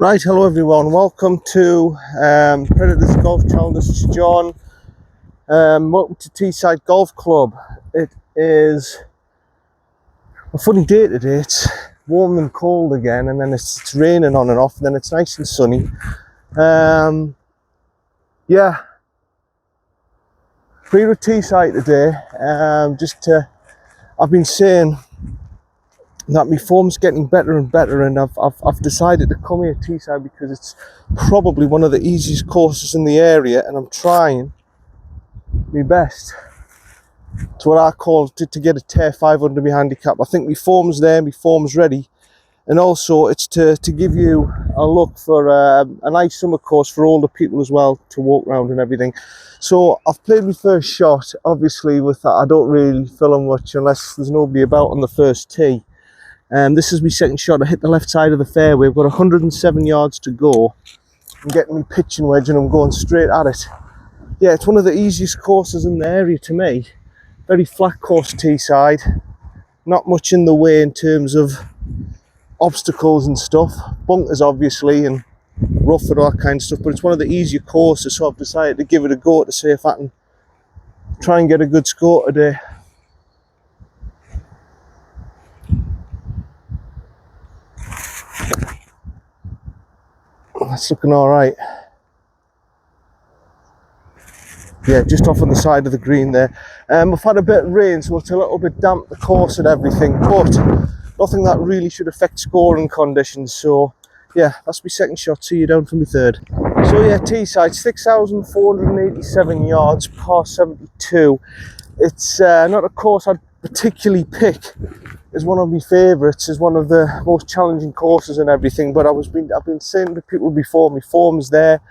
Right, hello everyone. Welcome to Predators Golf Channel. This is John. Welcome to Teeside Golf Club. It is a funny day today. It's warm and cold again, and then it's raining on and off, and then it's nice and sunny. Yeah, here at Teeside today. I've been saying that my form's getting better and better, and I've decided to come here to Teeside because it's probably one of the easiest courses in the area, and I'm trying my best to what I call to get a tier 5 under my handicap. I think my form's there, my form's ready, and also it's to give you a look for a nice summer course for older people as well to walk around and everything. So I've played my first shot. Obviously with that I don't really film much unless there's nobody about on the first tee. This is my second shot. I hit the left side of the fairway. I've got 107 yards to go. I'm getting my pitching wedge and I'm going straight at it. Yeah, it's one of the easiest courses in the area to me. Very flat course, Teeside. Not much in the way in terms of obstacles and stuff. Bunkers obviously and rough and all that kind of stuff, but it's one of the easier courses, so I've decided to give it a go to see if I can try and get a good score today. That's looking all right. Yeah, just off on the side of the green there. I've had a bit of rain, so it's a little bit damp, the course and everything, but nothing that really should affect scoring conditions. So yeah, that's my second shot. See you down for my third. So yeah, Teeside, 6,487 yards, par 72. It's not a course I'd particularly pick as one of my favourites, as one of the most challenging courses and everything, but I've been saying to people before, my form's there.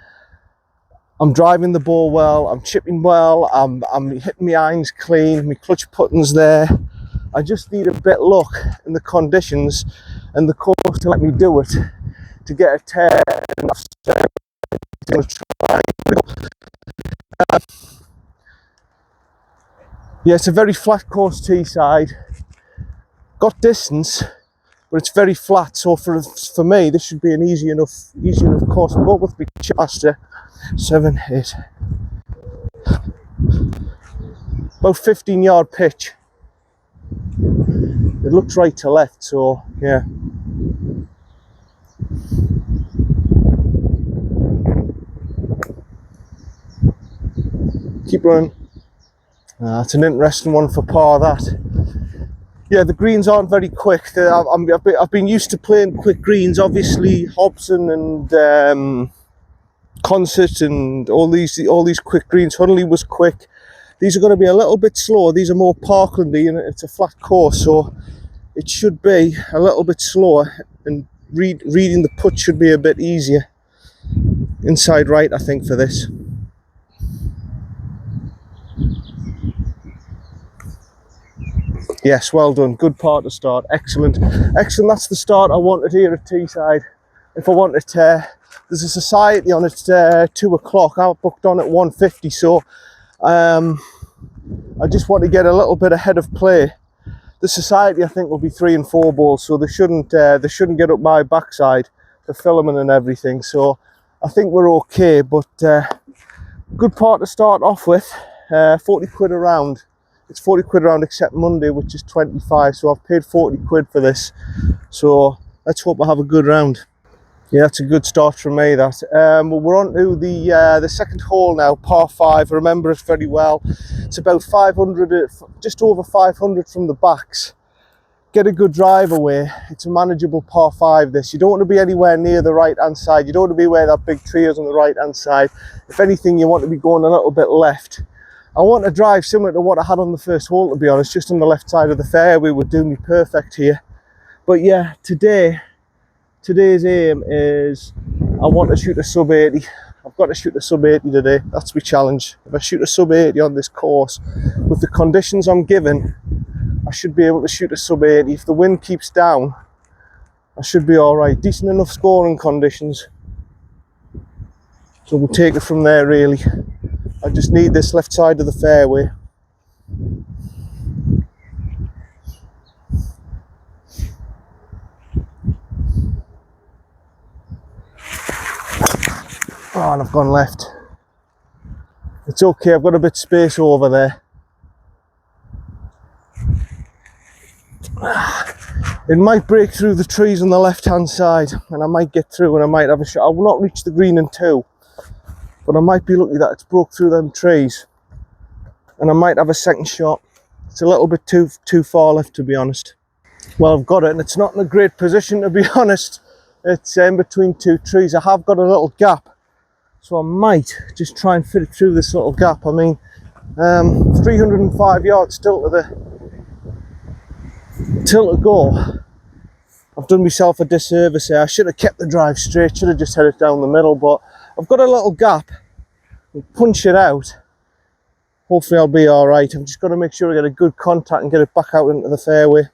I'm driving the ball well, I'm chipping well, I'm hitting my irons clean, my clutch putting's there. I just need a bit of luck in the conditions and the course to let me do it, to get a tear. Yeah, it's a very flat course, Teeside. Got distance, but it's very flat. So for me, this should be an easy enough course. I'll go with my chipmaster 7, 8. About 15-yard pitch. It looks right to left, so yeah. Keep running. It's an interesting one for par, that. Yeah, the greens aren't very quick. I've been used to playing quick greens. Obviously, Hobson and Concert and all these quick greens. Hunley was quick. These are going to be a little bit slower. These are more Parklandy, and it's a flat course, so it should be a little bit slower. And reading the putt should be a bit easier. Inside right, I think, for this. Yes, well done. Good part to start. Excellent. Excellent. That's the start I wanted here at Teeside. If I wanted to, there's a society on at 2 o'clock. I booked on at 1:50, so I just want to get a little bit ahead of play. The society, I think, will be 3 and 4 balls, so they shouldn't get up my backside for filming and everything. So I think we're okay, but good part to start off with. 40 quid a round. It's 40 quid around except Monday, which is 25, so I've paid 40 quid for this. So let's hope I have a good round. Yeah, that's a good start from me, that. Well, we're on to the second hole now, par 5. I remember it very well. It's about 500, just over 500 from the backs. Get a good drive away. It's a manageable par 5, this. You don't want to be anywhere near the right-hand side. You don't want to be where that big tree is on the right-hand side. If anything, you want to be going a little bit left. I want a drive similar to what I had on the first hole, to be honest, just on the left side of the fairway would do me perfect here. But yeah, today's aim is I want to shoot a sub 80. I've got to shoot a sub 80 today. That's my challenge. If I shoot a sub 80 on this course, with the conditions I'm given, I should be able to shoot a sub 80. If the wind keeps down, I should be all right. Decent enough scoring conditions. So we'll take it from there, really. I just need this left side of the fairway. Oh, and I've gone left. It's okay, I've got a bit of space over there. It might break through the trees on the left hand side and I might get through and I might have a shot. I will not reach the green in two, but I might be lucky that it's broke through them trees and I might have a second shot. It's a little bit too far left, to be honest. Well, I've got it, and it's not in a great position, to be honest. It's in between two trees. I have got a little gap, so I might just try and fit it through this little gap. I mean, 305 yards still to go. I've done myself a disservice here. I should have kept the drive straight, should have just headed down the middle, but I've got a little gap. I'll punch it out. Hopefully I'll be all right. I've just got to make sure I get a good contact and get it back out into the fairway.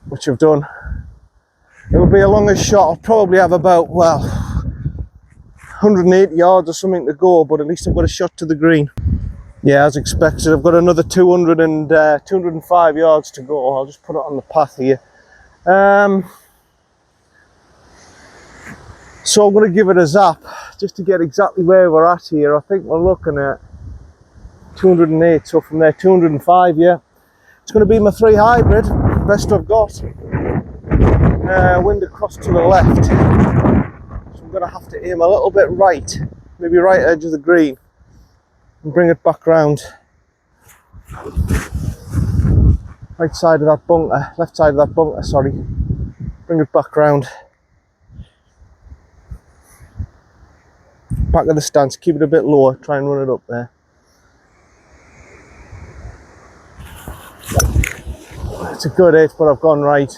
Which I've done. It'll be a longer shot. I'll probably have about, well, 180 yards or something to go, but at least I've got a shot to the green. Yeah, as expected, I've got another 205 yards to go. I'll just put it on the path here. So I'm going to give it a zap just to get exactly where we're at here. I think we're looking at 208, so from there 205, yeah. It's going to be my 3 hybrid, best I've got. Wind across to the left. So I'm going to have to aim a little bit right, maybe right edge of the green, and bring it back round. Right side of that bunker, left side of that bunker, sorry. Bring it back round. Back of the stance, keep it a bit lower, try and run it up there. It's a good hit, but I've gone right.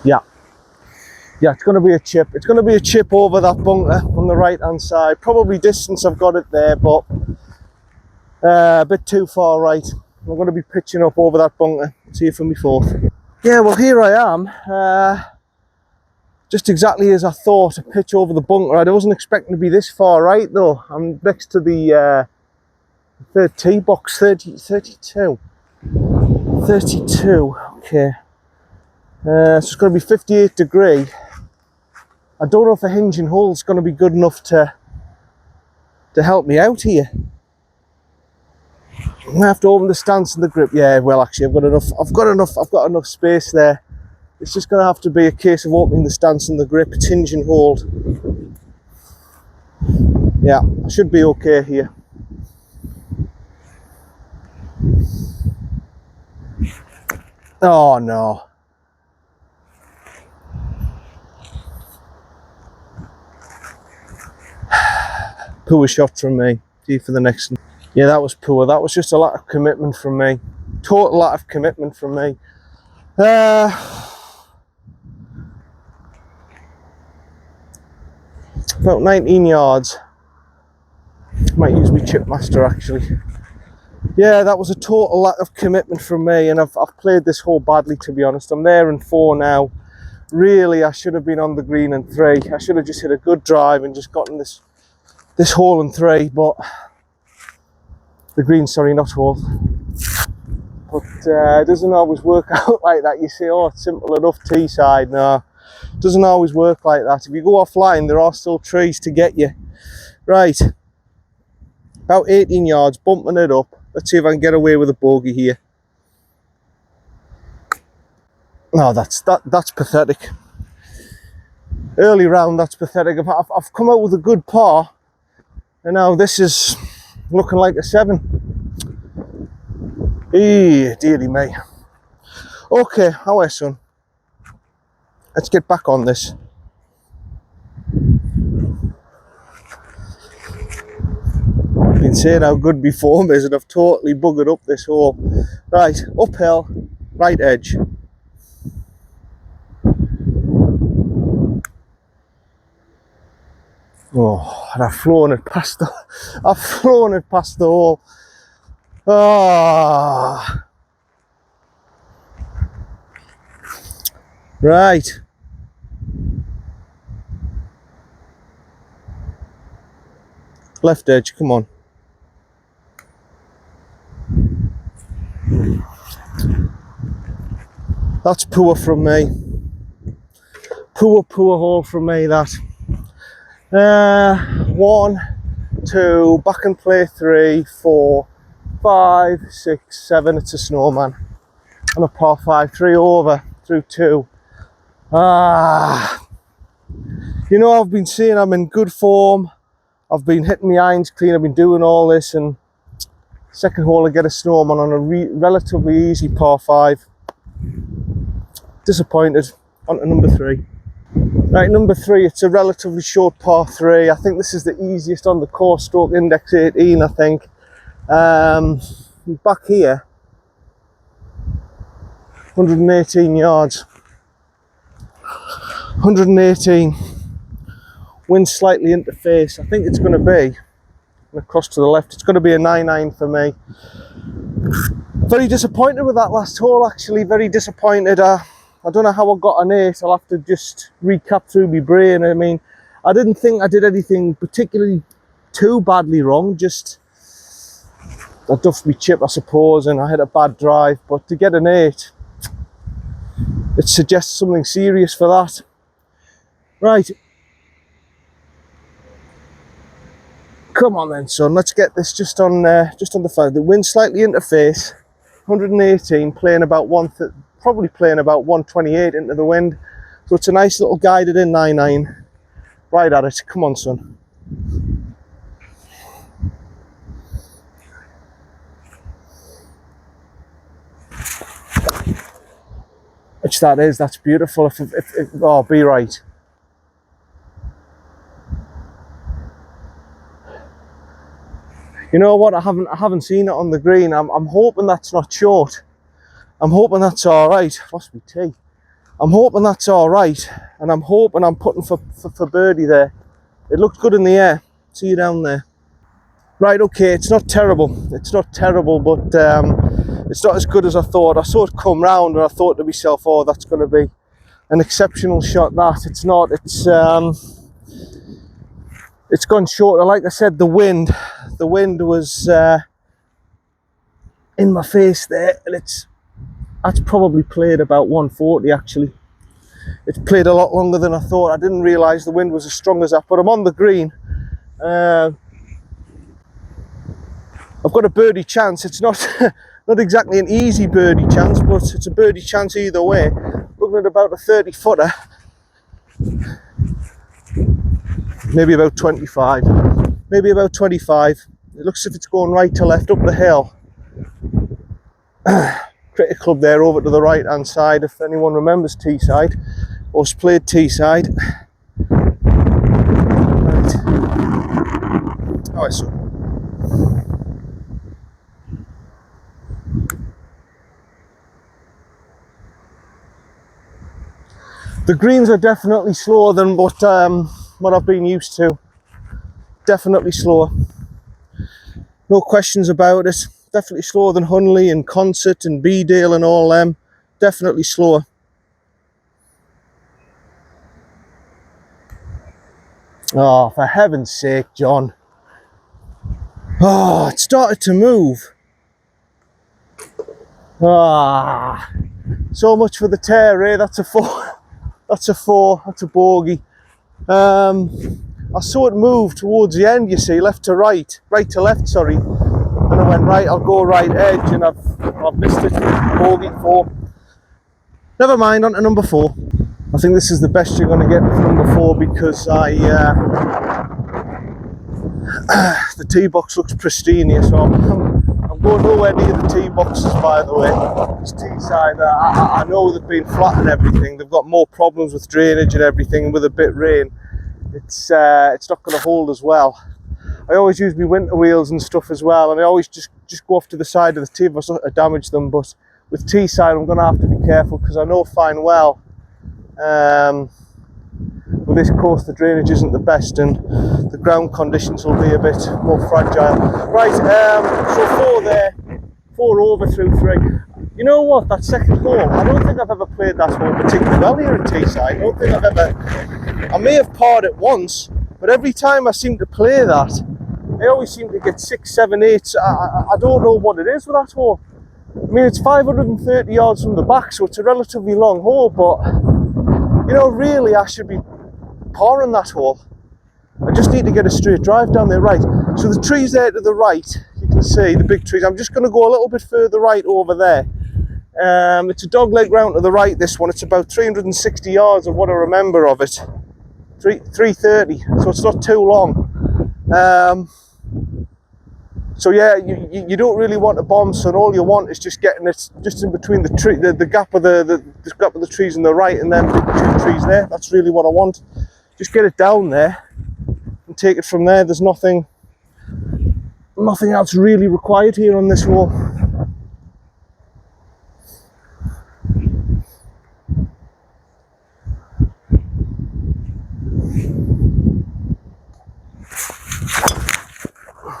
Yeah, it's going to be a chip. It's going to be a chip over that bunker on the right hand side. Probably distance, I've got it there, but a bit too far right. I'm going to be pitching up over that bunker. See you for me fourth. Yeah, well, here I am. Just exactly as I thought, a pitch over the bunker. I wasn't expecting to be this far right though. I'm next to the third tee box, 32. 32, okay. So it's going to be 58 degree. I don't know if a hinging hole is going to be good enough to help me out here. I'm going to have to open the stance and the grip. Yeah, well, actually, I've got enough space there. It's just going to have to be a case of opening the stance and the grip. It's hinge and hold. Yeah, I should be okay here. Oh no. Poor shot from me. See for the next one. Yeah, that was poor. That was just a lack of commitment from me. Total lack of commitment from me. About 19 yards. Might use my chip master actually. Yeah, that was a total lack of commitment from me, and I've played this hole badly, to be honest. I'm there in 4 now. Really, I should have been on the green in 3. I should have just hit a good drive and just gotten this hole in 3, but the green, sorry, not hole. But it doesn't always work out like that. You say, oh, it's simple enough, Teeside. No, it doesn't always work like that. If you go offline, there are still trees to get you. Right, about 18 yards, bumping it up. Let's see if I can get away with a bogey here. No, that's pathetic. Early round, that's pathetic. I've come out with a good par, and now this is looking like a 7. Dearie me. Okay, how son? Let's get back on this. I've been saying how good my form is, and I've totally buggered up this hole. Right, uphill, right edge. Oh, and I've flown it past the hole. Ah. Right. Left edge, come on. That's poor from me. Poor hole from me, that. 1, 2, back and play 3, 4, 5, 6, 7. It's a snowman. And a par 5, 3 over through 2. You know, I've been saying I'm in good form. I've been hitting my irons clean. I've been doing all this, and second hole I get a snowman on a relatively easy par 5. Disappointed. On to number 3. Right, number 3, it's a relatively short par 3. I think this is the easiest on the course, stroke index 18, I think. Back here, 118 yards. 118. Wind slightly into face. I think it's going to be, across to the left, it's going to be a 9-9 for me. Very disappointed with that last hole, actually. Very disappointed. I don't know how I got an 8. I'll have to just recap through my brain. I mean, I didn't think I did anything particularly too badly wrong. Just I duffed my chip, I suppose, and I had a bad drive. But to get an 8, it suggests something serious for that. Right. Come on then, son. Let's get this just on the 5. The wind slightly into face. 118, playing about probably playing about 128 into the wind. So it's a nice little guided in 9-9. Right at it. Come on, son. Which that is. That's beautiful. If oh, be right. You know what? I haven't seen it on the green. I'm hoping that's not short. I'm hoping that's all right. Lost my tee. I'm hoping that's all right, and I'm hoping I'm putting for birdie there. It looked good in the air. See you down there. Right, okay. It's not terrible. It's not terrible, but it's not as good as I thought. I saw it come round, and I thought to myself, "Oh, that's going to be an exceptional shot." That it's not. It's gone short. Like I said, the wind was in my face there, and that's probably played about 140 actually. It's played a lot longer than I thought. I didn't realise the wind was as strong as that, but I'm on the green. I've got a birdie chance. It's not not exactly an easy birdie chance, but it's a birdie chance either way. Looking at about a 30-footer. Maybe about 25. Maybe about 25. It looks as if it's going right to left up the hill. Cricket club there over to the right hand side, if anyone remembers Teeside or has played Teeside. Right. Oh, I saw. The greens are definitely slower than what I've been used to. Definitely slower. No questions about it. Definitely slower than Hunley and Concert and Beedale and all them. Definitely slower. Oh, for heaven's sake, John. Oh, it started to move. Ah, so much for the tear, eh? That's a 4. That's a 4. That's a bogey. I saw it move towards the end, you see, left to right to left, sorry. And I went right, I'll go right edge, and I've missed it. Bogey 4. Never mind, on to number 4. I think this is the best you're going to get with number 4, because the tee box looks pristine here, so I'm going nowhere near the tee boxes, by the way. It's Teeside. I know they've been flat and everything. They've got more problems with drainage and everything. With a bit of rain, it's not going to hold as well. I always use my winter wheels and stuff as well, and I always just go off to the side of the tee if I sort of damage them. But with Teeside, I'm going to have to be careful, because I know fine well with this course the drainage isn't the best, and the ground conditions will be a bit more fragile. Right, so 4 there, 4 over through 3. You know what, that second hole, I don't think I've ever played that hole particularly well here at Teeside. I don't think I've ever, I may have parred it once, but every time I seem to play that, I always seem to get 6, 7, 8. I don't know what it is with that hole. I mean, it's 530 yards from the back, so it's a relatively long hole, but, you know, really I should be paring that hole. I just need to get a straight drive down there. Right, so the trees there to the right, you can see the big trees. I'm just going to go a little bit further right over there. It's a dogleg round to the right, this one. It's about 360 yards of what I remember of it. 330, so it's not too long. So yeah, you don't really want a bomb, son. All you want is just getting it just in between the tree, the gap of the gap of the trees on the right, and then the two trees there. That's really what I want. Just get it down there and take it from there. There's nothing else really required here on this hole.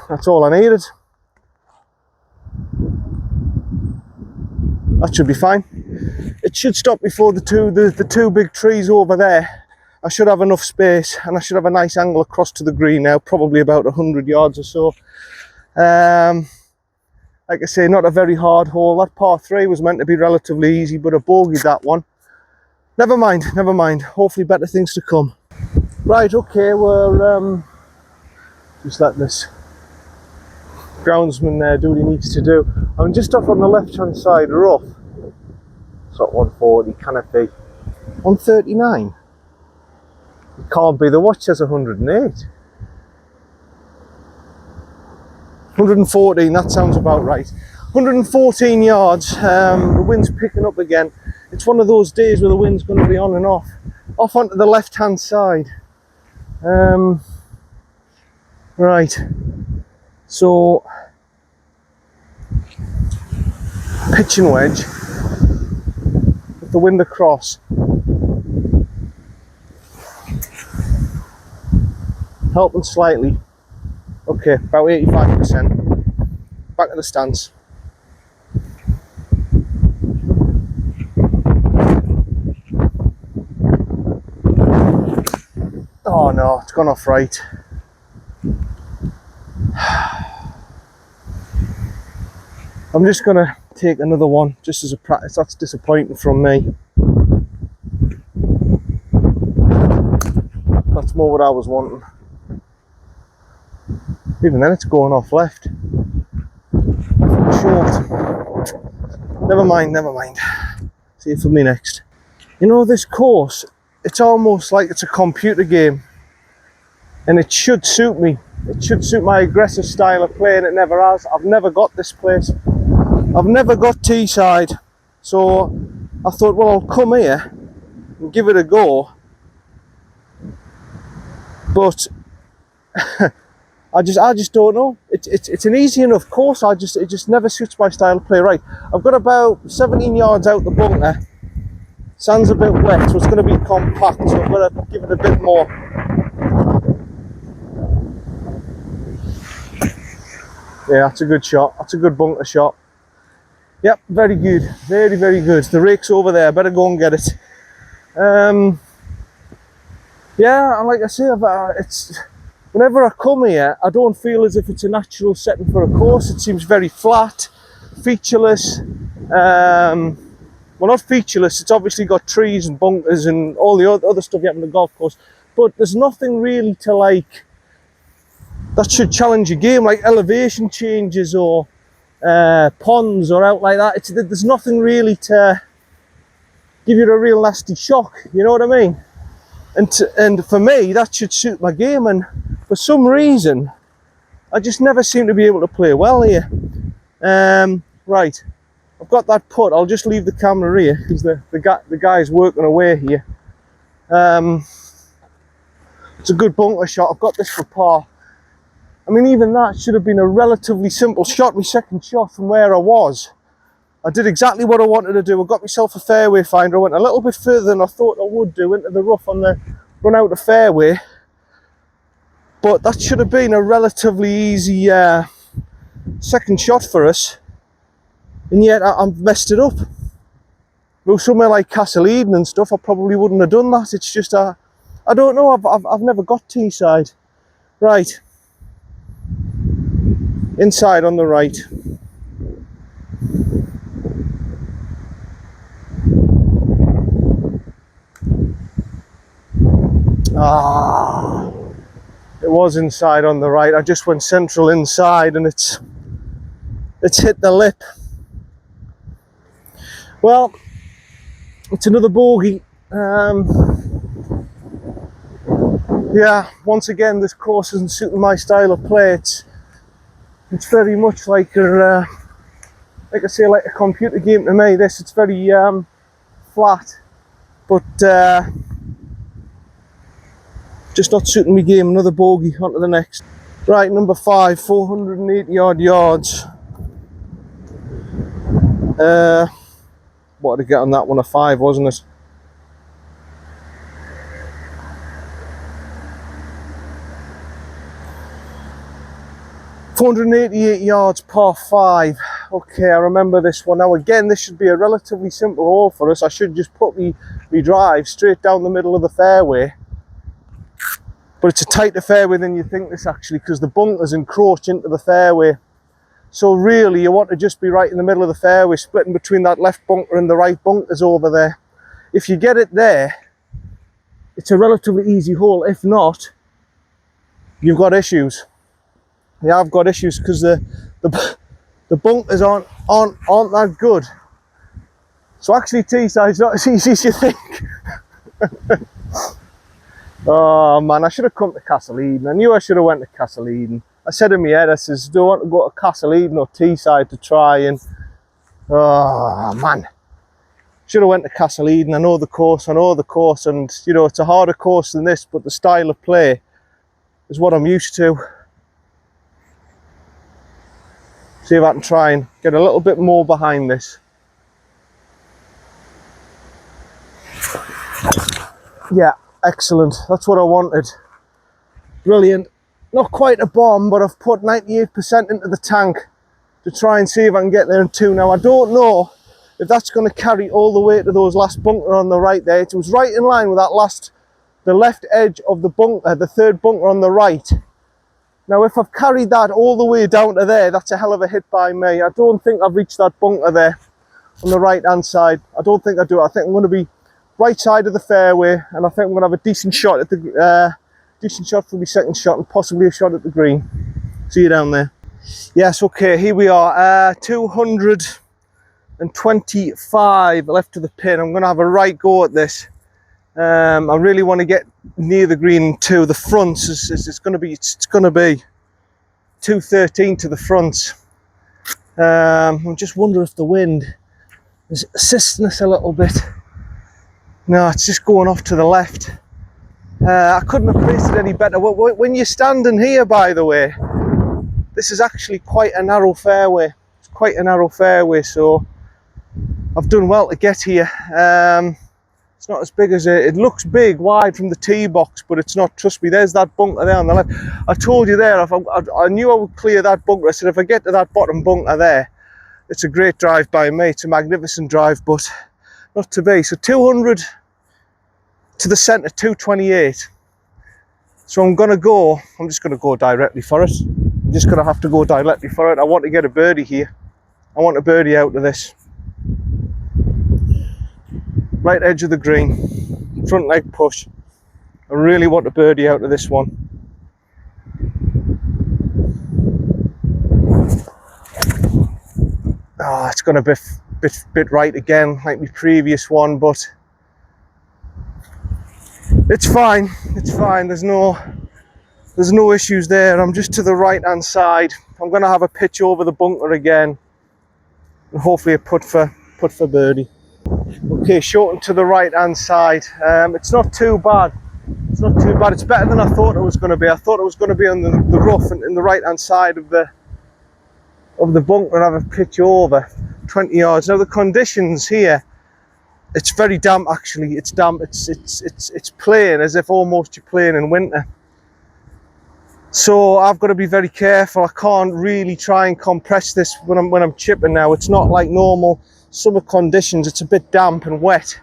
That's all I needed. That should be fine. It should stop before the two big trees over there. I should have enough space, and I should have a nice angle across to the green now, probably about 100 yards or so. Like I say, not a very hard hole. That par 3 was meant to be relatively easy, but I bogeyed that one. Never mind, never mind. Hopefully better things to come. Right, okay, we're just letting this groundsman there do what he needs to do. I'm just off on the left hand side rough. It's not 140, can it be? 139? It can't be, the watch says 108. 114, that sounds about right. 114 yards, the wind's picking up again. It's one of those days where the wind's going to be on and off. Off onto the left hand side. Right, so pitching wedge with the wind across. Helping slightly. Okay, about 85%. Back to the stance. Oh no, it's gone off right. I'm just gonna take another one just as a practice. That's disappointing from me. That's more what I was wanting. Even then it's going off left. Short. Never mind, never mind. See you for me next. You know, this course, it's almost like it's a computer game. And it should suit me. It should suit my aggressive style of play, and it never has. I've never got this place. I've never got Teeside. So I thought, well, I'll come here and give it a go. But I just don't know. It's an easy enough course. It just never suits my style of play. Right, I've got about 17 yards out the bunker. Sand's a bit wet, so it's going to be compact. So I'm going to give it a bit more. Yeah, that's a good shot. That's a good bunker shot. Yep, very good. Very, very good. The rake's over there. Better go and get it. Yeah, and like I say, it's whenever I come here, I don't feel as if it's a natural setting for a course. It seems very flat, featureless. Well, not featureless. It's obviously got trees and bunkers and all the other stuff you have on the golf course. But there's nothing really to like that should challenge your game, like elevation changes or ponds or out like that. There's nothing really to give you a real nasty shock. You know what I mean? And for me, that should suit my game. And for some reason, I just never seem to be able to play well here. Right, I've got that putt. I'll just leave the camera here because the guy's working away here. It's a good bunker shot. I've got this for par. I mean, even that should have been a relatively simple shot. My second shot from where I was. I did exactly what I wanted to do. I got myself a fairway finder. I went a little bit further than I thought I would do into the rough on the run out of fairway. But that should have been a relatively easy second shot for us. And yet I messed it up. Well, somewhere like Castle Eden and stuff, I probably wouldn't have done that. It's just I don't know. I've never got Teeside. Right. Inside on the right. Ah, it was inside on the right. I just went central inside and it's hit the lip. Well, it's another bogey. Yeah, once again, this course isn't suiting my style of play. It's very much like a computer game to me. It's very flat, but just not suiting me game. Another bogey, on to the next. Right, number 5, 480 odd yards. What did I get on that one? A 5, wasn't it? $488 yards, par 5. Okay, I remember this one. Now again, this should be a relatively simple hole for us. I should just put me drive straight down the middle of the fairway. But it's a tighter fairway than you think this actually, because the bunkers encroach into the fairway. So really, you want to just be right in the middle of the fairway, splitting between that left bunker and the right bunkers over there. If you get it there, it's a relatively easy hole. If not, you've got issues. Yeah, I've got issues because the bunkers aren't that good. So actually, Teeside's not as easy as you think. Oh man, I should have come to Castle Eden. I knew I should have went to Castle Eden. I said in my head, I says, do I want to go to Castle Eden or Teeside to try? And oh man, should have went to Castle Eden. I know the course, and you know, it's a harder course than this, but the style of play is what I'm used to. See if I can try and get a little bit more behind this. Yeah, excellent. That's what I wanted. Brilliant. Not quite a bomb, but I've put 98% into the tank to try and see if I can get there in 2. Now, I don't know if that's going to carry all the way to those last bunker on the right there. It was right in line with that the left edge of the bunker, the 3rd bunker on the right. Now, if I've carried that all the way down to there, that's a hell of a hit by me. I don't think I've reached that bunker there on the right-hand side. I don't think I do. I think I'm going to be right side of the fairway, and I think I'm going to have a decent shot at the decent shot for my second shot, and possibly a shot at the green. See you down there. Yes, okay, here we are. 225 left to the pin. I'm going to have a right go at this. I really want to get near the green to the fronts. It's going to be 213 to the front. I'm just wondering if the wind is assisting us a little bit. No, it's just going off to the left. I couldn't have placed it any better. When you're standing here, by the way, this is actually quite a narrow fairway. It's quite a narrow fairway, so I've done well to get here. It's not as big as it looks big wide from the tee box, but it's not. Trust me, there's that bunker there on the left. I told you there, I knew I would clear that bunker. I said if I get to that bottom bunker there, it's a great drive by me. It's a magnificent drive, but not to be. So 200 to the centre, 228. So I'm just going to go directly for it. I'm just going to have to go directly for it. I want to get a birdie here. I want a birdie out of this. Right edge of the green, front leg push. I really want a birdie out of this one. Oh, it's going to be bit right again, like my previous one, but it's fine. It's fine. There's no issues there. I'm just to the right hand side. I'm going to have a pitch over the bunker again, and hopefully a putt for birdie. Okay, short and to the right hand side. It's not too bad. It's not too bad. It's better than I thought it was going to be. I thought it was going to be on the rough and in the right hand side of the bunker and have a pitch over 20 yards. Now the conditions here, it's very damp actually. It's damp. It's playing as if almost you're playing in winter. So I've got to be very careful. I can't really try and compress this when I'm chipping now. It's not like normal summer conditions. It's a bit damp and wet.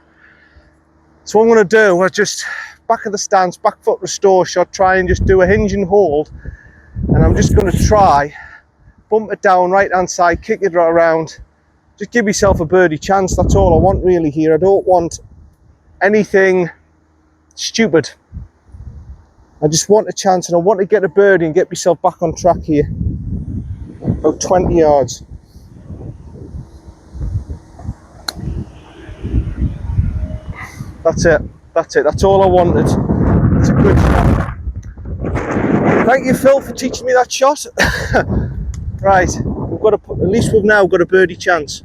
So what I'm going to do, I just back of the stance, back foot restore shot, try and just do a hinge and hold, and I'm just going to try bump it down right hand side, kick it right around, just give myself a birdie chance. That's all I want really here. I don't want anything stupid. I just want a chance, and I want to get a birdie and get myself back on track here. About 20 yards. That's it. That's it. That's all I wanted. It's a good shot. Thank you, Phil, for teaching me that shot. Right, we've got at least we've now got a birdie chance.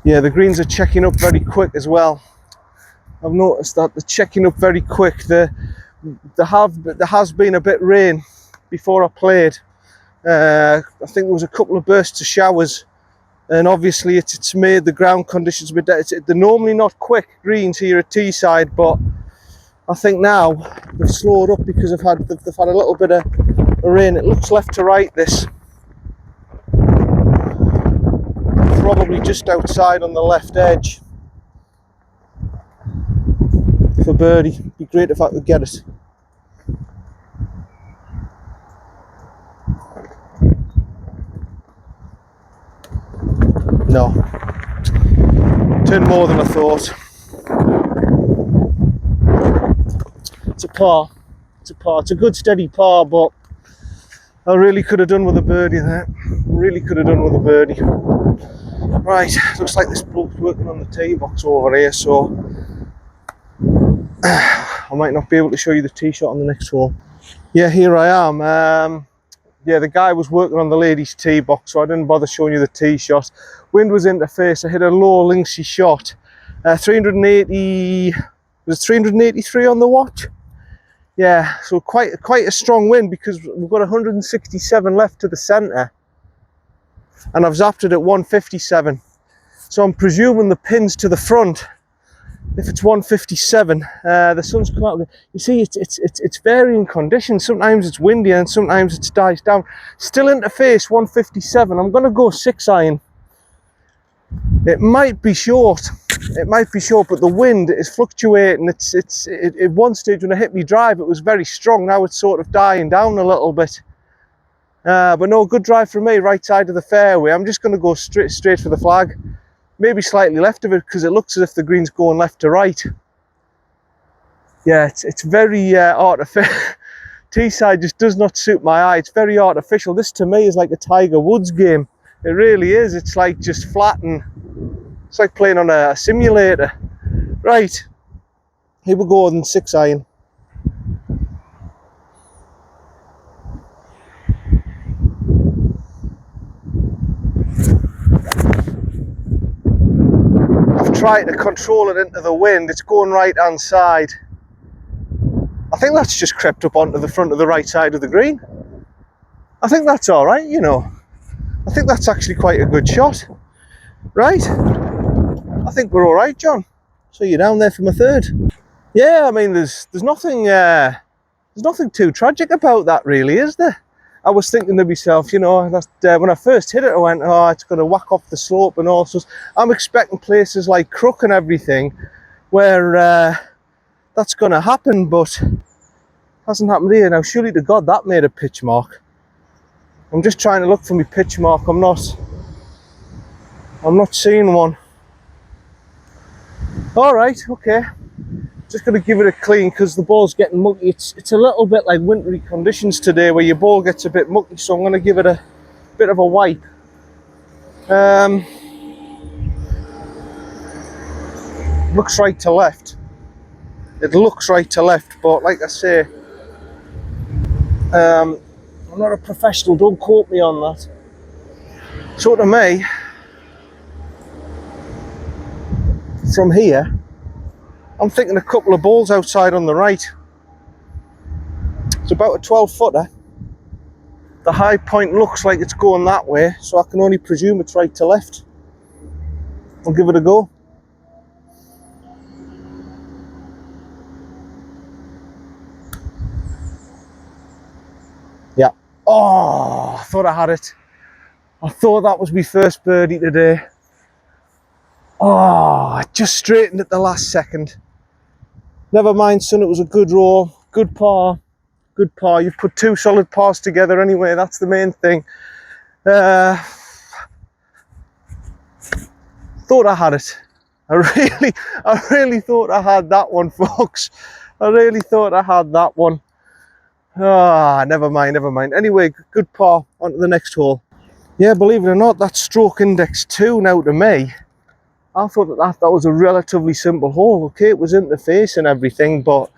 Yeah, the greens are checking up very quick as well. I've noticed that they're checking up very quick. There has been a bit of rain before I played. I think there was a couple of bursts of showers, and obviously it's made the ground conditions a bit. They're normally not quick greens here at Teeside, but I think now they've slowed up because they've had a little bit of rain. It looks left to right. This probably just outside on the left edge for birdie. Be great if I could get it. No, turned more than I thought. It's a par. It's a par. It's a good steady par, but I really could have done with a birdie there. Really could have done with a birdie. Right, looks like this bloke's working on the tee box over here, so I might not be able to show you the tee shot on the next hole. Yeah, here I am. Yeah, the guy was working on the ladies' tee box, so I didn't bother showing you the tee shot. Wind was into face. I hit a low linksy shot. 380, was it 383 on the watch? Yeah, so quite a strong wind, because we've got 167 left to the centre, and I've zapped it at 157. So I'm presuming the pin's to the front. If it's 157, the sun's come out. You see, it's varying conditions. Sometimes it's windy and sometimes it dies down. Still into face, 157. I'm going to go 6-iron. It might be short. It might be short, but the wind is fluctuating. At one stage when I hit me drive, it was very strong. Now it's sort of dying down a little bit. But no, good drive from me, right side of the fairway. I'm just going to go straight for the flag. Maybe slightly left of it, because it looks as if the green's going left to right. Yeah, it's very artificial. Teeside just does not suit my eye. It's very artificial. This to me is like a Tiger Woods game. It really is. It's like just flat, and it's like playing on a simulator. Right, here we go, then 6-iron. Trying to control it into the wind. It's going right hand side. I think that's just crept up onto the front of the right side of the green. I think that's all right, you know. I think that's actually quite a good shot. Right, I think we're all right, John. So you're down there for my third. Yeah, I mean, there's nothing too tragic about that, really, is there? I was thinking to myself, you know, that when I first hit it, I went, oh, it's going to whack off the slope and all sorts. I'm expecting places like Crook and everything where that's going to happen, but hasn't happened here. Now, surely to God, that made a pitch mark. I'm just trying to look for my pitch mark. I'm not seeing one. All right, okay. Just going to give it a clean, because the ball's getting mucky. It's a little bit like wintry conditions today, where your ball gets a bit mucky, so I'm going to give it a bit of a wipe. Looks right to left. It looks right to left, but like I say, I'm not a professional, don't quote me on that. So to me, from here, I'm thinking a couple of balls outside on the right. It's about a 12-footer. The high point looks like it's going that way, so I can only presume it's right to left. I'll give it a go. Yeah. Oh, I thought I had it. I thought that was my first birdie today. Oh, I just straightened at the last second. Never mind, son, it was a good roll, good par, good par. You've put two solid pars together anyway, that's the main thing. Thought I had it. I really thought I had that one, folks. I really thought I had that one. Ah, never mind, never mind. Anyway, good par, on to the next hole. Yeah, believe it or not, that's stroke index 2 now to me. I thought that was a relatively simple hole. Okay, it was interface and everything, but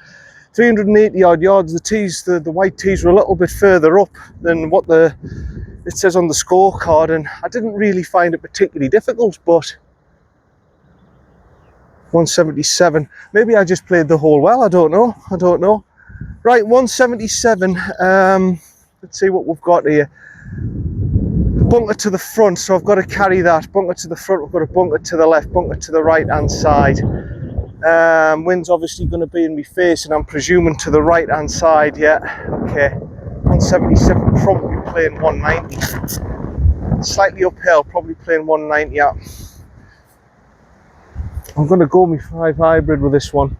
380 odd yards. The tees, the white tees were a little bit further up than what it says on the scorecard, and I didn't really find it particularly difficult, but 177. Maybe I just played the hole well, I don't know. Right, 177. Let's see what we've got here. Bunker to the front, so I've got to carry that. Bunker to the front, we've got a bunker to the left, bunker to the right hand side. Wind's obviously going to be in me face, and I'm presuming to the right hand side. Yeah, okay. 177, probably playing 190. Slightly uphill, probably playing 190. Yeah. I'm going to go my 5 hybrid with this one.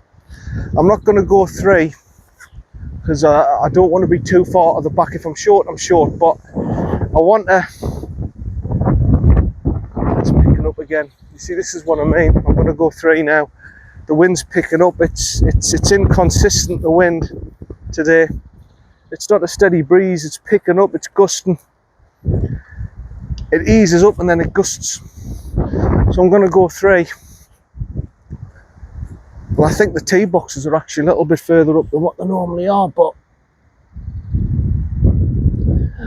I'm not going to go 3 because I don't want to be too far at the back. If I'm short, I'm short, but I want to. It's picking up again. You see, this is what I mean. I'm going to go 3 now. The wind's picking up. It's inconsistent, the wind today. It's not a steady breeze. It's picking up. It's gusting. It eases up and then it gusts. So I'm going to go 3. Well, I think the tee boxes are actually a little bit further up than what they normally are, but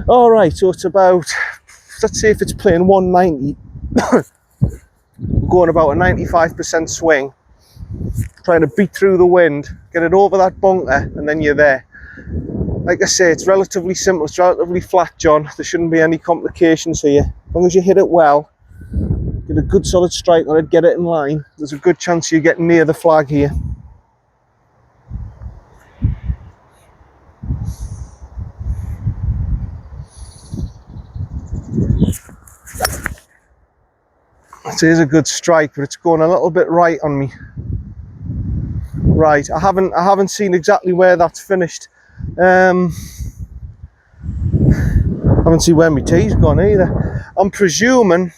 all right. So it's about, let's see if it's playing 190. Going about a 95% swing, trying to beat through the wind, get it over that bunker, and then you're there. Like I say, it's relatively simple. It's relatively flat, John. There shouldn't be any complications here. As long as you hit it well, get a good solid strike on it, get it in line, there's a good chance you're getting near the flag here. It is a good strike, but it's going a little bit right on me. Right, I haven't seen exactly where that's finished. I haven't seen where my tee's gone either. I'm presuming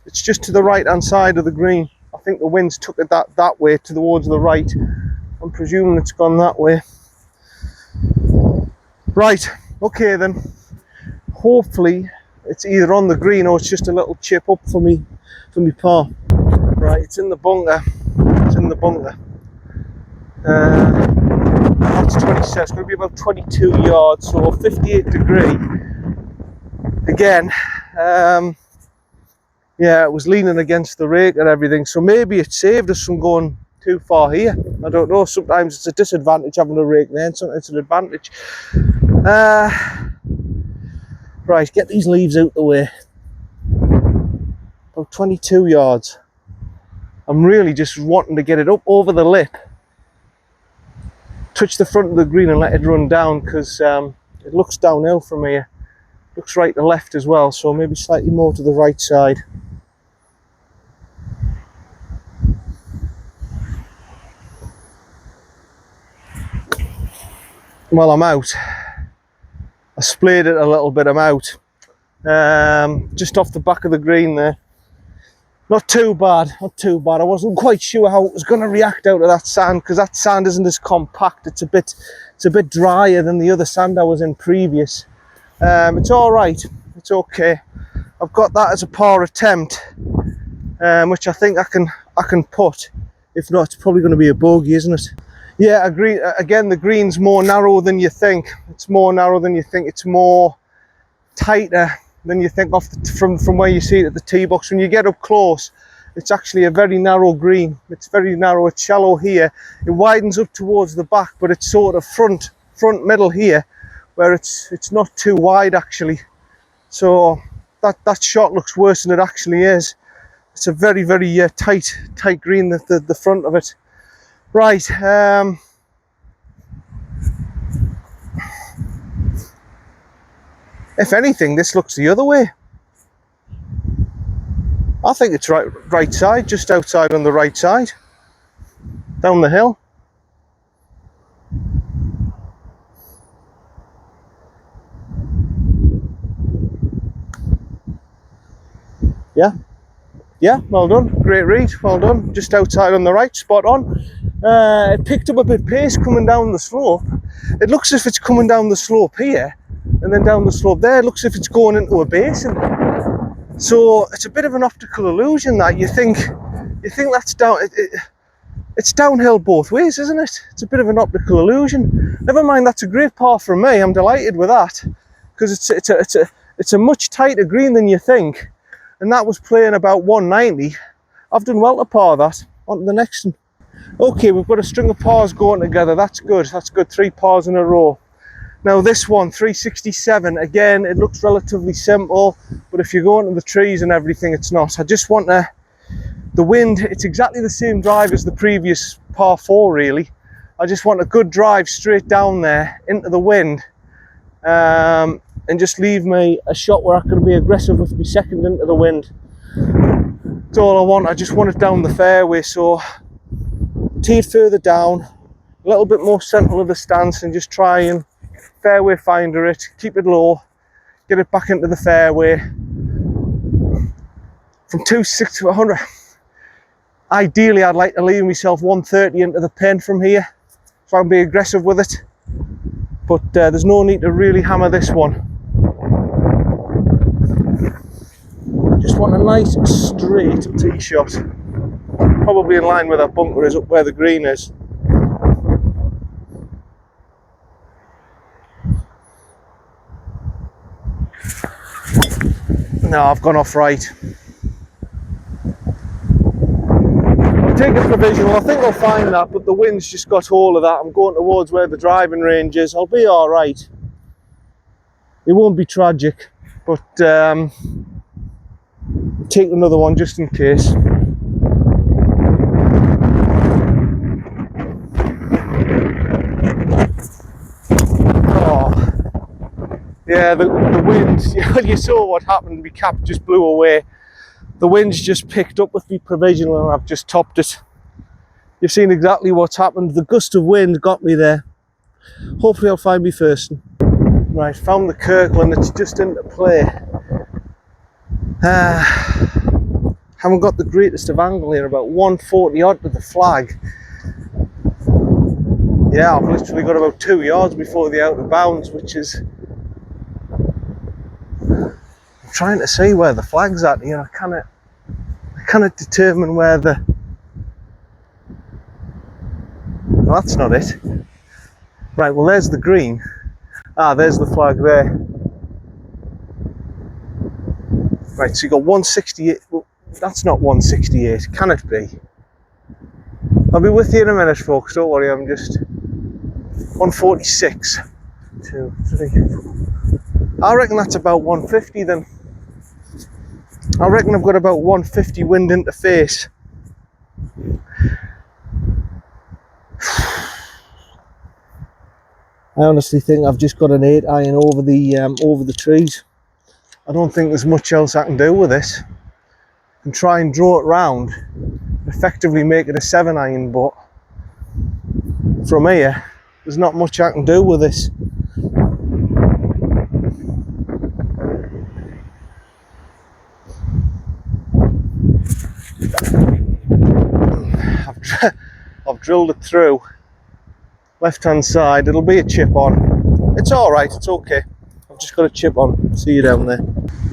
it's just to the right hand side of the green. I think the wind's took it that way towards the right. I'm presuming it's gone that way. Right, okay then. Hopefully it's either on the green or it's just a little chip up for me par. Right, it's in the bunker. It's in the bunker. That's 27. It's going to be about 22 yards, so 58 degree. Again, yeah, it was leaning against the rake and everything, so maybe it saved us from going too far here. I don't know. Sometimes it's a disadvantage having a rake there, and sometimes it's an advantage. Right, get these leaves out the way. About 22 yards. I'm really just wanting to get it up over the lip, touch the front of the green and let it run down, because it looks downhill from here. Looks right to left as well, so maybe slightly more to the right side. Well, I'm out. I splayed it a little bit, I'm out. Just off the back of the green there. Not too bad, not too bad. I wasn't quite sure how it was going to react out of that sand, because that sand isn't as compact. It's a bit drier than the other sand I was in previous. It's all right. It's okay. I've got that as a par attempt, which I think I can put. If not, it's probably going to be a bogey, isn't it? Yeah, I agree. Again, the green's more narrow than you think. It's more narrow than you think. It's more tighter than you think from where you see it at the tee box. When you get up close, it's actually a very narrow green. It's very narrow. It's shallow here. It widens up towards the back, but it's sort of front middle here, where it's not too wide actually. So that shot looks worse than it actually is. It's a very, very tight green, the front of it. Right. If anything, this looks the other way. I think it's right side, just outside on the right side, down the hill. Yeah, well done, great read, well done. Just outside on the right, spot on. It picked up a bit pace coming down the slope. It looks as if it's coming down the slope here, and then down the slope there. It looks as if it's going into a basin. So it's a bit of an optical illusion that you think that's down. It's downhill both ways, isn't it? It's a bit of an optical illusion. Never mind, that's a great par from me. I'm delighted with that, because it's a much tighter green than you think, and that was playing about 190. I've done well to par that. On to the next one. Okay, we've got a string of pars going together. That's good. That's good. 3 pars in a row. Now this one, 367. Again, it looks relatively simple, but if you go into the trees and everything, it's not. I just want the wind. It's exactly the same drive as the previous par 4, really. I just want a good drive straight down there into the wind, and just leave me a shot where I can be aggressive with my second into the wind. That's all I want. I just want it down the fairway, so tee it further down, a little bit more central of the stance, and just try and fairway finder it, keep it low, get it back into the fairway. From 260 to 100. Ideally, I'd like to leave myself 130 into the pen from here, so I can be aggressive with it. But there's no need to really hammer this one. Just want a nice straight tee shot. Probably in line where that bunker is, up where the green is. No, I've gone off right. I'll take a provisional. I think I'll find that, but the wind's just got hold of that. I'm going towards where the driving range is. I'll be all right. It won't be tragic, but take another one just in case. Yeah, the wind, you saw what happened, my cap just blew away. The wind's just picked up with me provisional and I've just topped it. You've seen exactly what's happened. The gust of wind got me there. Hopefully I'll find me first. Right, found the Kirkland, it's just into play. Haven't got the greatest of angle here, about 140 odd to the flag. Yeah, I've literally got about 2 yards before the out of bounds, which is... I'm trying to see where the flag's at, you know, I cannot determine where the... Well, that's not it. Right, well there's the green. Ah, there's the flag there. Right, so you got 168, well, that's not 168, can it be? I'll be with you in a minute, folks, don't worry, I'm just... 146. 2, 3, 4. I reckon that's about 150 then. I reckon I've got about 150 wind interface. I honestly think I've just got an 8 iron over the trees. I don't think there's much else I can do with this. I can try and draw it round, effectively make it a 7 iron, but from here, there's not much I can do with this. I've drilled it through left hand side. It'll be a chip on. It's all right, it's okay. I've just got a chip on. See you down there.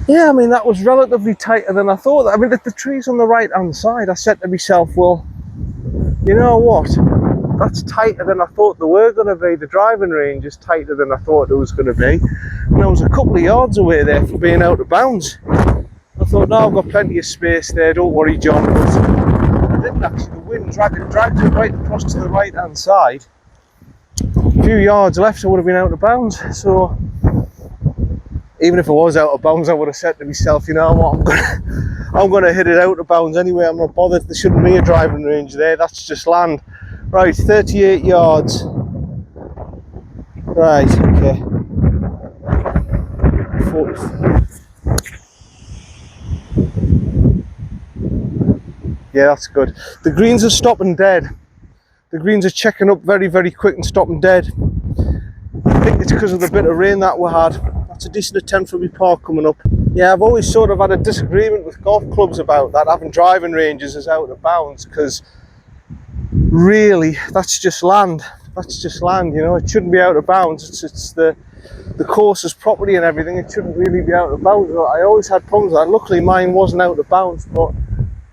Yeah, I mean, that was relatively tighter than I thought. I mean, the trees on the right hand side, I said to myself, well, you know what, that's tighter than I thought they were going to be. The driving range is tighter than I thought it was going to be, and I was a couple of yards away there from being out of bounds. I thought, no, I've got plenty of space there, don't worry, John. But I didn't actually. The wind dragged it right across to the right hand side. A few yards left, I would have been out of bounds. So even if I was out of bounds, I would have said to myself, you know what, I'm gonna hit it out of bounds anyway. I'm not bothered. There shouldn't be a driving range there. That's just land. Right, 38 yards. Right, okay. 40. Yeah, that's good. The greens are stopping dead. The greens are checking up very, very quick and stopping dead. I think it's because of the bit of rain that we had. That's a decent attempt for me par coming up. Yeah, I've always sort of had a disagreement with golf clubs about that, having driving ranges as out of bounds, because really, that's just land. That's just land, you know. It shouldn't be out of bounds. It's the course's property and everything. It shouldn't really be out of bounds. I always had problems with that. Luckily mine wasn't out of bounds, but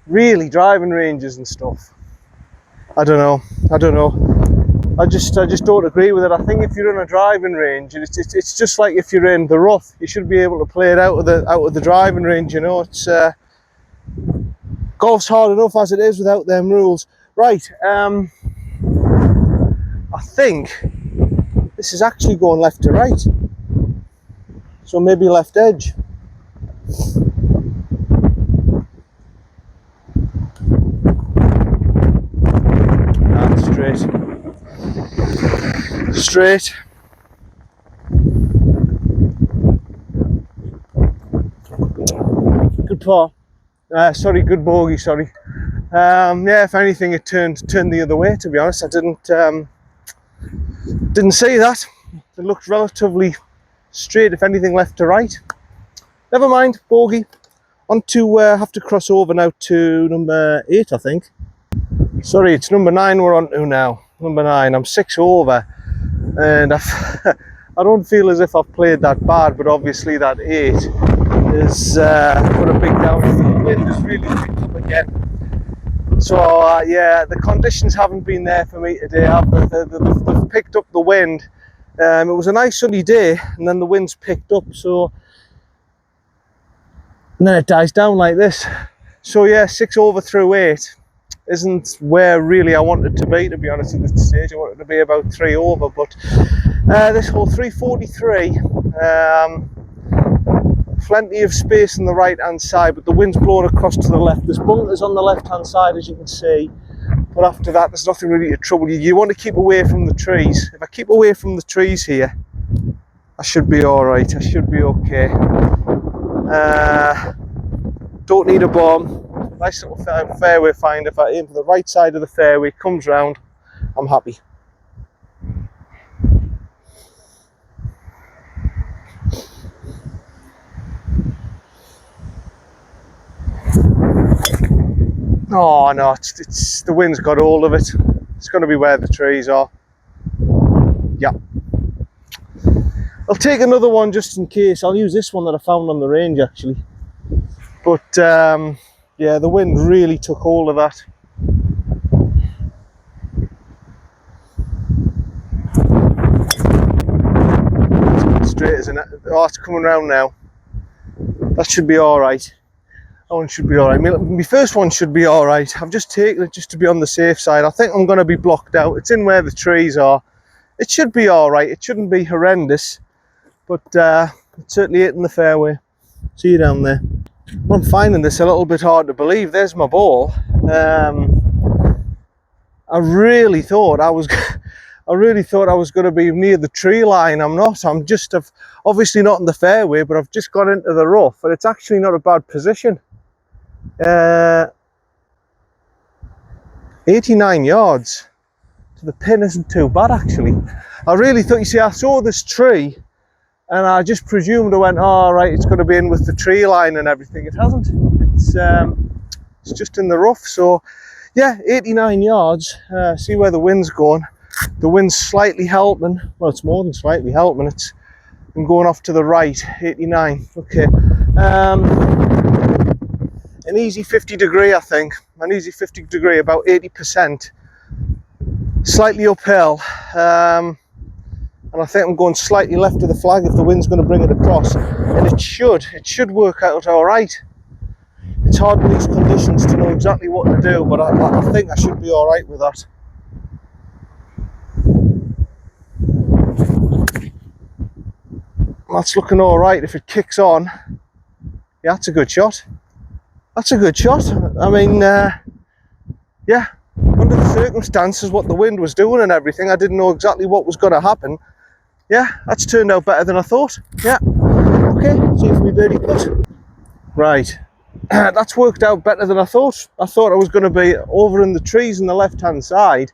really driving ranges and stuff, I don't know. I just don't agree with it. I think if you're in a driving range, it's just like if you're in the rough, you should be able to play it out of the driving range, you know. It's golf's hard enough as it is without them rules. Right, I think this is actually going left to right, so maybe left edge. Straight. Good par. Sorry, good bogey. Sorry. Yeah, if anything, it turned the other way. To be honest, I didn't see that. It looked relatively straight. If anything, left to right. Never mind. Bogey. On to have to cross over now to number 8, I think. Sorry, it's number 9 we're on to now. Number 9. I'm 6 over, and I don't feel as if I've played that bad, but obviously that 8 is put a big down. The wind has really picked up again. So yeah, the conditions haven't been there for me today. They've picked up the wind. It was a nice sunny day, and then the wind's picked up. So and then it dies down like this. So yeah, 6 over through 8 isn't where really I wanted to be honest, at this stage. I wanted to be about 3 over, but this hole 343, plenty of space on the right hand side, but the wind's blowing across to the left. There's bunkers on the left hand side, as you can see, but after that there's nothing really to trouble you. You want to keep away from the trees. If I keep away from the trees here, I should be alright. I should be okay. Don't need a bomb. Nice little fairway find. If I aim for the right side of the fairway, comes round, I'm happy. Oh no, it's the wind's got hold of it. It's going to be where the trees are. Yeah. I'll take another one just in case. I'll use this one that I found on the range actually. But yeah, the wind really took hold of that. It's straight as an... Oh, it's coming round now. That should be alright. That one should be alright. My first one should be alright. I've just taken it just to be on the safe side. I think I'm going to be blocked out. It's in where the trees are. It should be alright. It shouldn't be horrendous. But it's certainly hitting the fairway. See you down there. I'm finding this a little bit hard to believe. There's my ball. I really thought I was going to be near the tree line. I'm not. I'm just obviously not in the fairway, but I've just got into the rough, and it's actually not a bad position. 89 yards to the pin isn't too bad actually. I really thought. You see, I saw this tree, and I just presumed, I went, oh, right, it's going to be in with the tree line and everything. It hasn't. It's just in the rough. So, yeah, 89 yards. See where the wind's going. The wind's slightly helping. Well, it's more than slightly helping. I'm going off to the right, 89. Okay. An easy 50 degree, I think. An easy 50 degree, about 80%. Slightly uphill. And I think I'm going slightly left of the flag if the wind's going to bring it across, and it should work out all right. It's hard in these conditions to know exactly what to do, but I think I should be all right with that. That's looking all right. If it kicks on, yeah, that's a good shot. That's a good shot. I mean, yeah, under the circumstances, what the wind was doing and everything, I didn't know exactly what was going to happen. Yeah, that's turned out better than I thought. Yeah. Okay, see if we birdie putt. Right. That's worked out better than I thought. I thought I was going to be over in the trees on the left-hand side,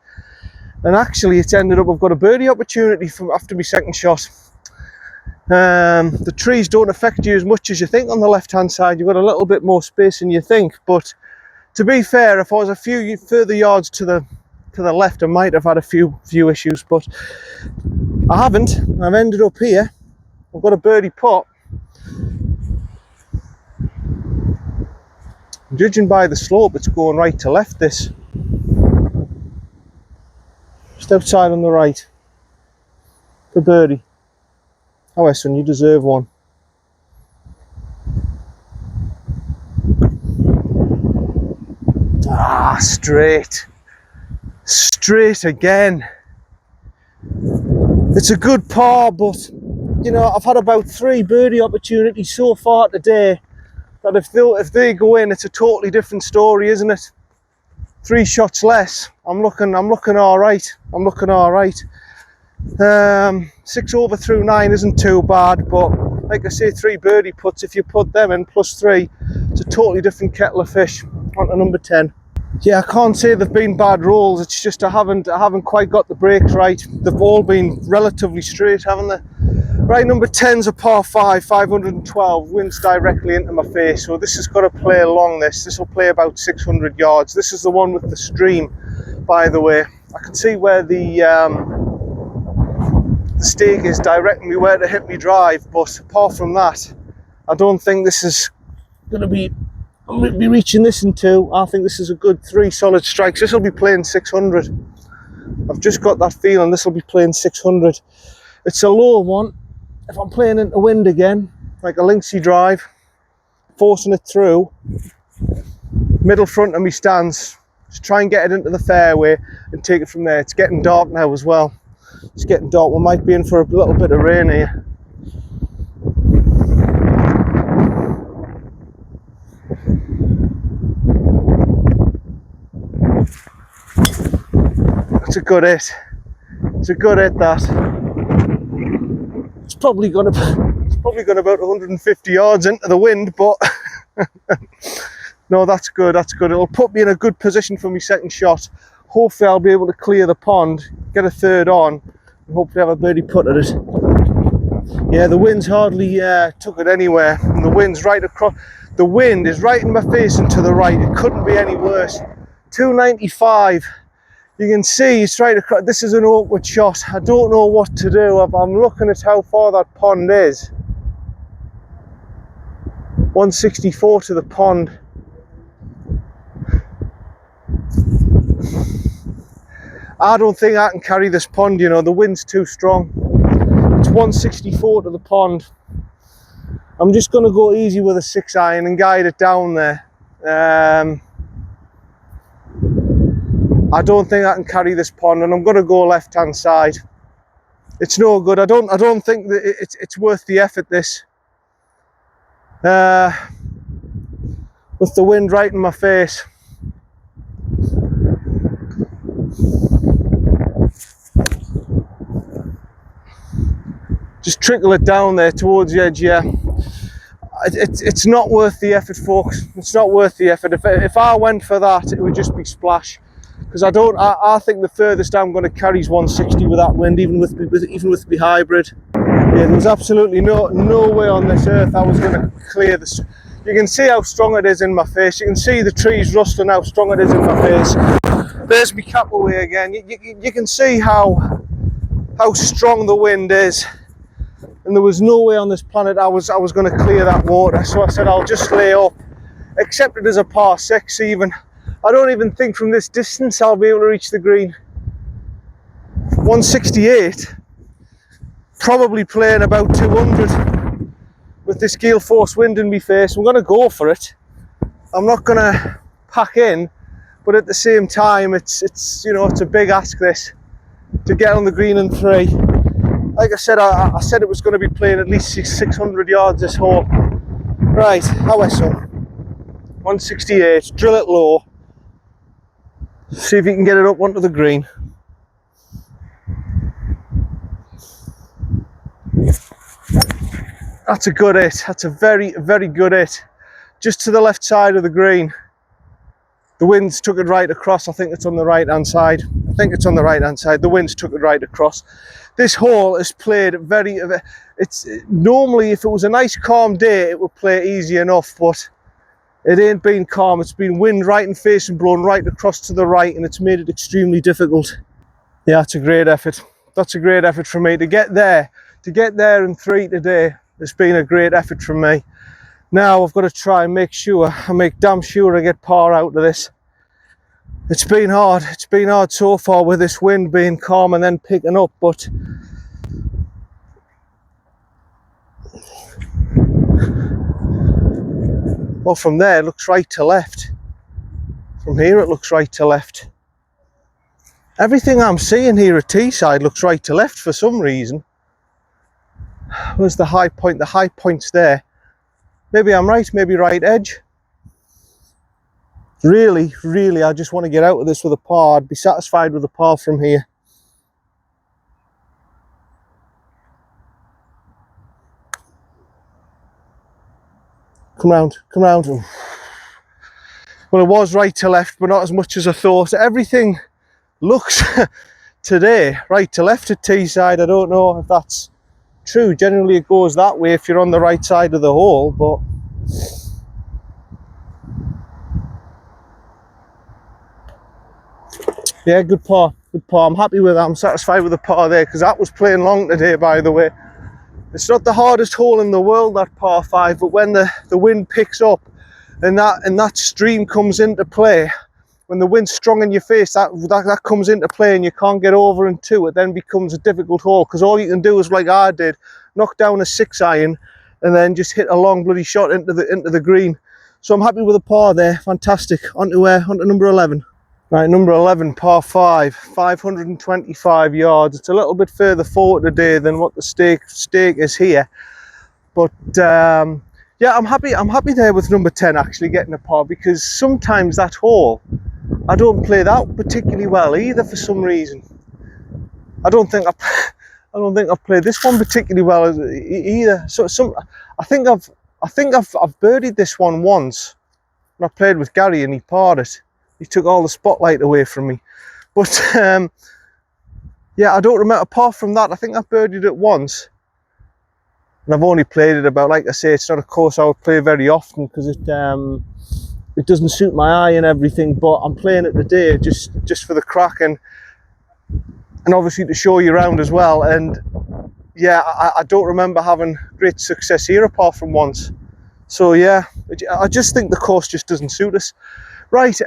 and actually it's ended up I've got a birdie opportunity after my second shot. The trees don't affect you as much as you think on the left-hand side. You've got a little bit more space than you think, but to be fair, if I was a few further yards to the to the left I might have had a few issues, but I haven't. I've ended up here. I've got a birdie putt. Judging by the slope, it's going right to left, this. Just outside on the right. For birdie. Oh, son, you deserve one. Ah, straight. Straight again. It's a good par, but, you know, I've had about 3 birdie opportunities so far today that if they go in, it's a totally different story, isn't it? 3 shots less. I'm looking all right. I'm looking all right. 6 over through 9 isn't too bad, but like I say, 3 birdie putts. If you put them in plus 3, it's a totally different kettle of fish. On to number 10. Yeah, I can't say they've been bad rolls. It's just I haven't quite got the breaks right. They've all been relatively straight, haven't they? Right, number 10's a par 5, 512, winds directly into my face, so this has got to play along this. This will play about 600 yards. This is the one with the stream, by the way. I can see where the stake is directing me where to hit me drive, but apart from that, I don't think this is going to be... I'm going to be reaching this in 2. I think this is a good 3 solid strikes. This will be playing 600. I've just got that feeling this will be playing 600. It's a low one. If I'm playing into wind again, like a linksy drive, forcing it through, middle front of me stands, just try and get it into the fairway and take it from there. It's getting dark now as well. It's getting dark. We might be in for a little bit of rain here. It's a good hit. It's a good hit, that. It's probably gone about 150 yards into the wind, but no, that's good. That's good. It'll put me in a good position for my second shot. Hopefully, I'll be able to clear the pond, get a 3rd on, and hopefully have a birdie putt at it. Yeah, the wind's hardly took it anywhere, and the wind's right across. The wind is right in my face and to the right. It couldn't be any worse. 295. You can see it's right across. This is an awkward shot. I don't know what to do. I'm looking at how far that pond is. 164 to the pond. I don't think I can carry this pond, you know, the wind's too strong. It's 164 to the pond. I'm just going to go easy with a 6 iron and guide it down there. I don't think I can carry this pond, and I'm going to go left hand side. It's no good. I don't think that it's worth the effort, this. With the wind right in my face. Just trickle it down there towards the edge, yeah. It's not worth the effort, folks. It's not worth the effort. If I went for that, it would just be splash. Because I think the furthest I'm going to carry is 160 with that wind, even with the hybrid. Yeah, there was absolutely no way on this earth I was going to clear this. You can see how strong it is in my face. You can see the trees rustling, how strong it is in my face. There's my cap away again. You can see how strong the wind is. And there was no way on this planet I was going to clear that water. So I said I'll just lay up. Accept it as a par 6 even. I don't even think from this distance I'll be able to reach the green. 168, probably playing about 200 with this gale force wind in my face. I'm going to go for it. I'm not going to pack in, but at the same time, it's you know, it's a big ask, this, to get on the green in 3. Like I said, I said it was going to be playing at least 600 yards this hole. Right, how is it? 168, drill it low. See if you can get it up onto the green. That's a good hit. That's a very, very good hit. Just to the left side of the green. The winds took it right across. I think it's on the right hand side. I think it's on the right hand side. The winds took it right across. This hole is played normally, if it was a nice calm day, it would play easy enough, but It ain't been calm. It's been wind right in face and blowing right across to the right, and it's made it extremely difficult. Yeah, that's a great effort. That's a great effort from me to get there. To get there in 3 today, it's been a great effort from me. Now I've got to try and make damn sure I get par out of this. It's been hard. It's been hard so far with this wind being calm and then picking up, but well, from there it looks right to left. From here it looks right to left. Everything I'm seeing here at Teeside looks right to left for some reason. Where's the high point? The high point's there. Maybe I'm right, maybe right edge. Really, I just want to get out of this with a par. I'd be satisfied with a par from here. Come round. Well, it was right to left, but not as much as I thought. Everything looks today right to left at Teeside. I don't know if that's true. Generally it goes that way if you're on the right side of the hole, but yeah, good par. I'm happy with that. I'm satisfied with the par there, because that was playing long today, by the way. It's not the hardest hole in the world, that par 5, but when the wind picks up and that stream comes into play, when the wind's strong in your face, that comes into play and you can't get over and to it, then becomes a difficult hole, because all you can do is, like I did, knock down a 6-iron and then just hit a long bloody shot into the green. So I'm happy with the par there. Fantastic. Onto number 11. Right, number 11, par 5, 525 yards. It's a little bit further forward today than what the stake is here, but yeah, I'm happy there with number 10 actually getting a par, because sometimes that hole I don't play that particularly well either for some reason. I don't think I've played this one particularly well either. So I think I've birdied this one once, and I played with Gary and he parred it. He took all the spotlight away from me. But yeah, I don't remember. Apart from that, I think I've birdied it once. And I've only played it about, like I say, it's not a course I would play very often, because it doesn't suit my eye and everything. But I'm playing it today just for the crack and obviously to show you around as well. And yeah, I don't remember having great success here apart from once. So yeah, I just think the course just doesn't suit us. Right,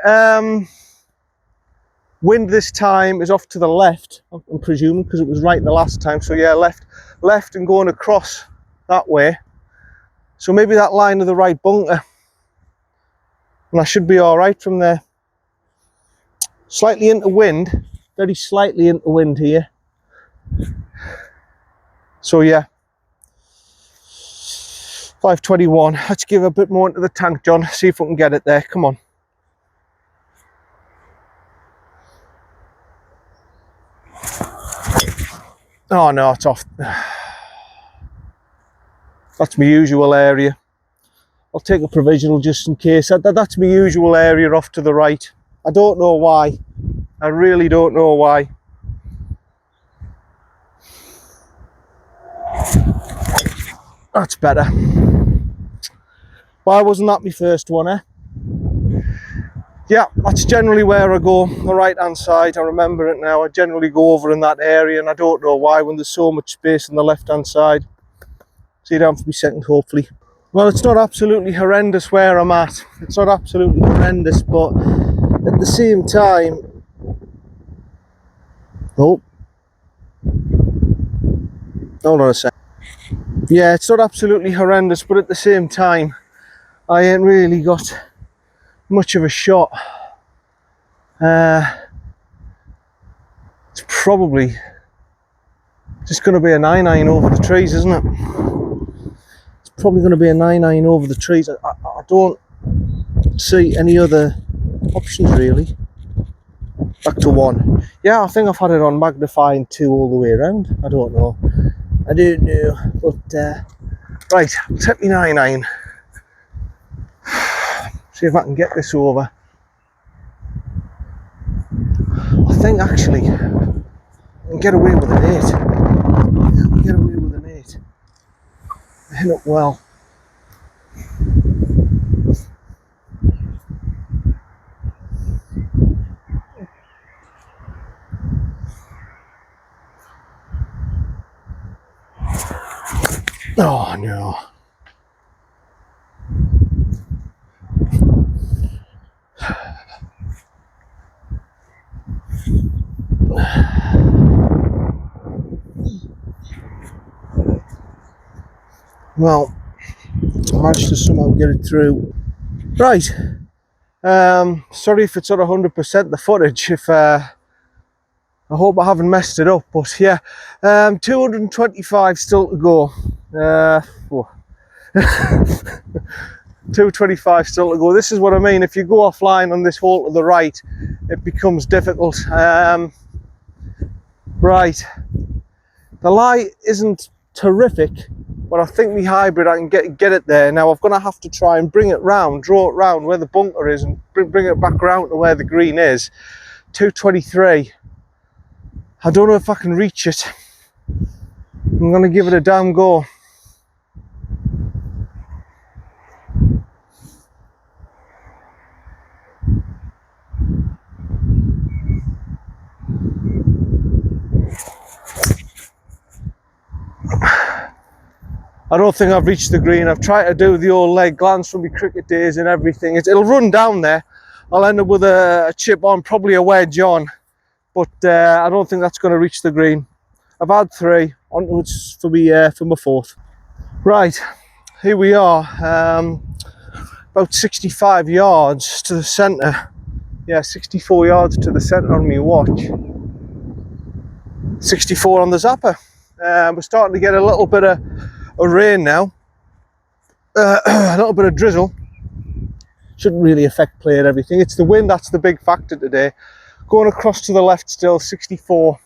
wind this time is off to the left, I'm presuming, because it was right the last time. So yeah, left and going across that way. So maybe that line of the right bunker, and I should be all right from there. Slightly into wind, very slightly into wind here. So yeah, 521. Let's give a bit more into the tank, John. See if we can get it there. Come on. Oh no, it's off. That's my usual area. I'll take a provisional just in case. That's my usual area off to the right. I don't know why. I really don't know why. That's better. Why wasn't that my first one, eh? Yeah, that's generally where I go, on the right hand side. I remember it now. I generally go over in that area, and I don't know why when there's so much space on the left hand side. See you down for me second, hopefully. Well, it's not absolutely horrendous where I'm at. It's not absolutely horrendous, but at the same time... Oh. Hold on a sec. Yeah, it's not absolutely horrendous, but at the same time, I ain't really got much of a shot. It's probably just going to be a 9-iron over the trees, isn't it? It's probably going to be a 9-iron over the trees. I don't see any other options really. Back to 1. Yeah, I think I've had it on magnifying 2 all the way around. I don't know, but right, I'll take me 9-iron. See if I can get this over. I think actually I can get away with an 8. I can get away with an 8. I hit it well. Oh no. Well, I managed to somehow get it through. Right. Sorry if it's not 100% the footage. If I hope I haven't messed it up, but yeah, 225 still to go. 225 still to go. This is what I mean. If you go offline on this hole to the right, it becomes difficult. Right. The lie isn't terrific, but I think the hybrid, I can get it there. Now I'm going to have to try and bring it round, draw it round where the bunker is, and bring it back round to where the green is. 223. I don't know if I can reach it. I'm going to give it a damn go. I don't think I've reached the green. I've tried to do the old leg glance from my cricket days and everything. It'll run down there. I'll end up with a chip on, probably a wedge on, but I don't think that's going to reach the green. I've had 3 onwards for my 4th. Right, here we are. About 65 yards to the centre. Yeah, 64 yards to the centre on my watch. 64 on the zapper. We're starting to get a little bit of rain now. A little bit of drizzle. Shouldn't really affect play and everything. It's the wind that's the big factor today. Going across to the left still, 64.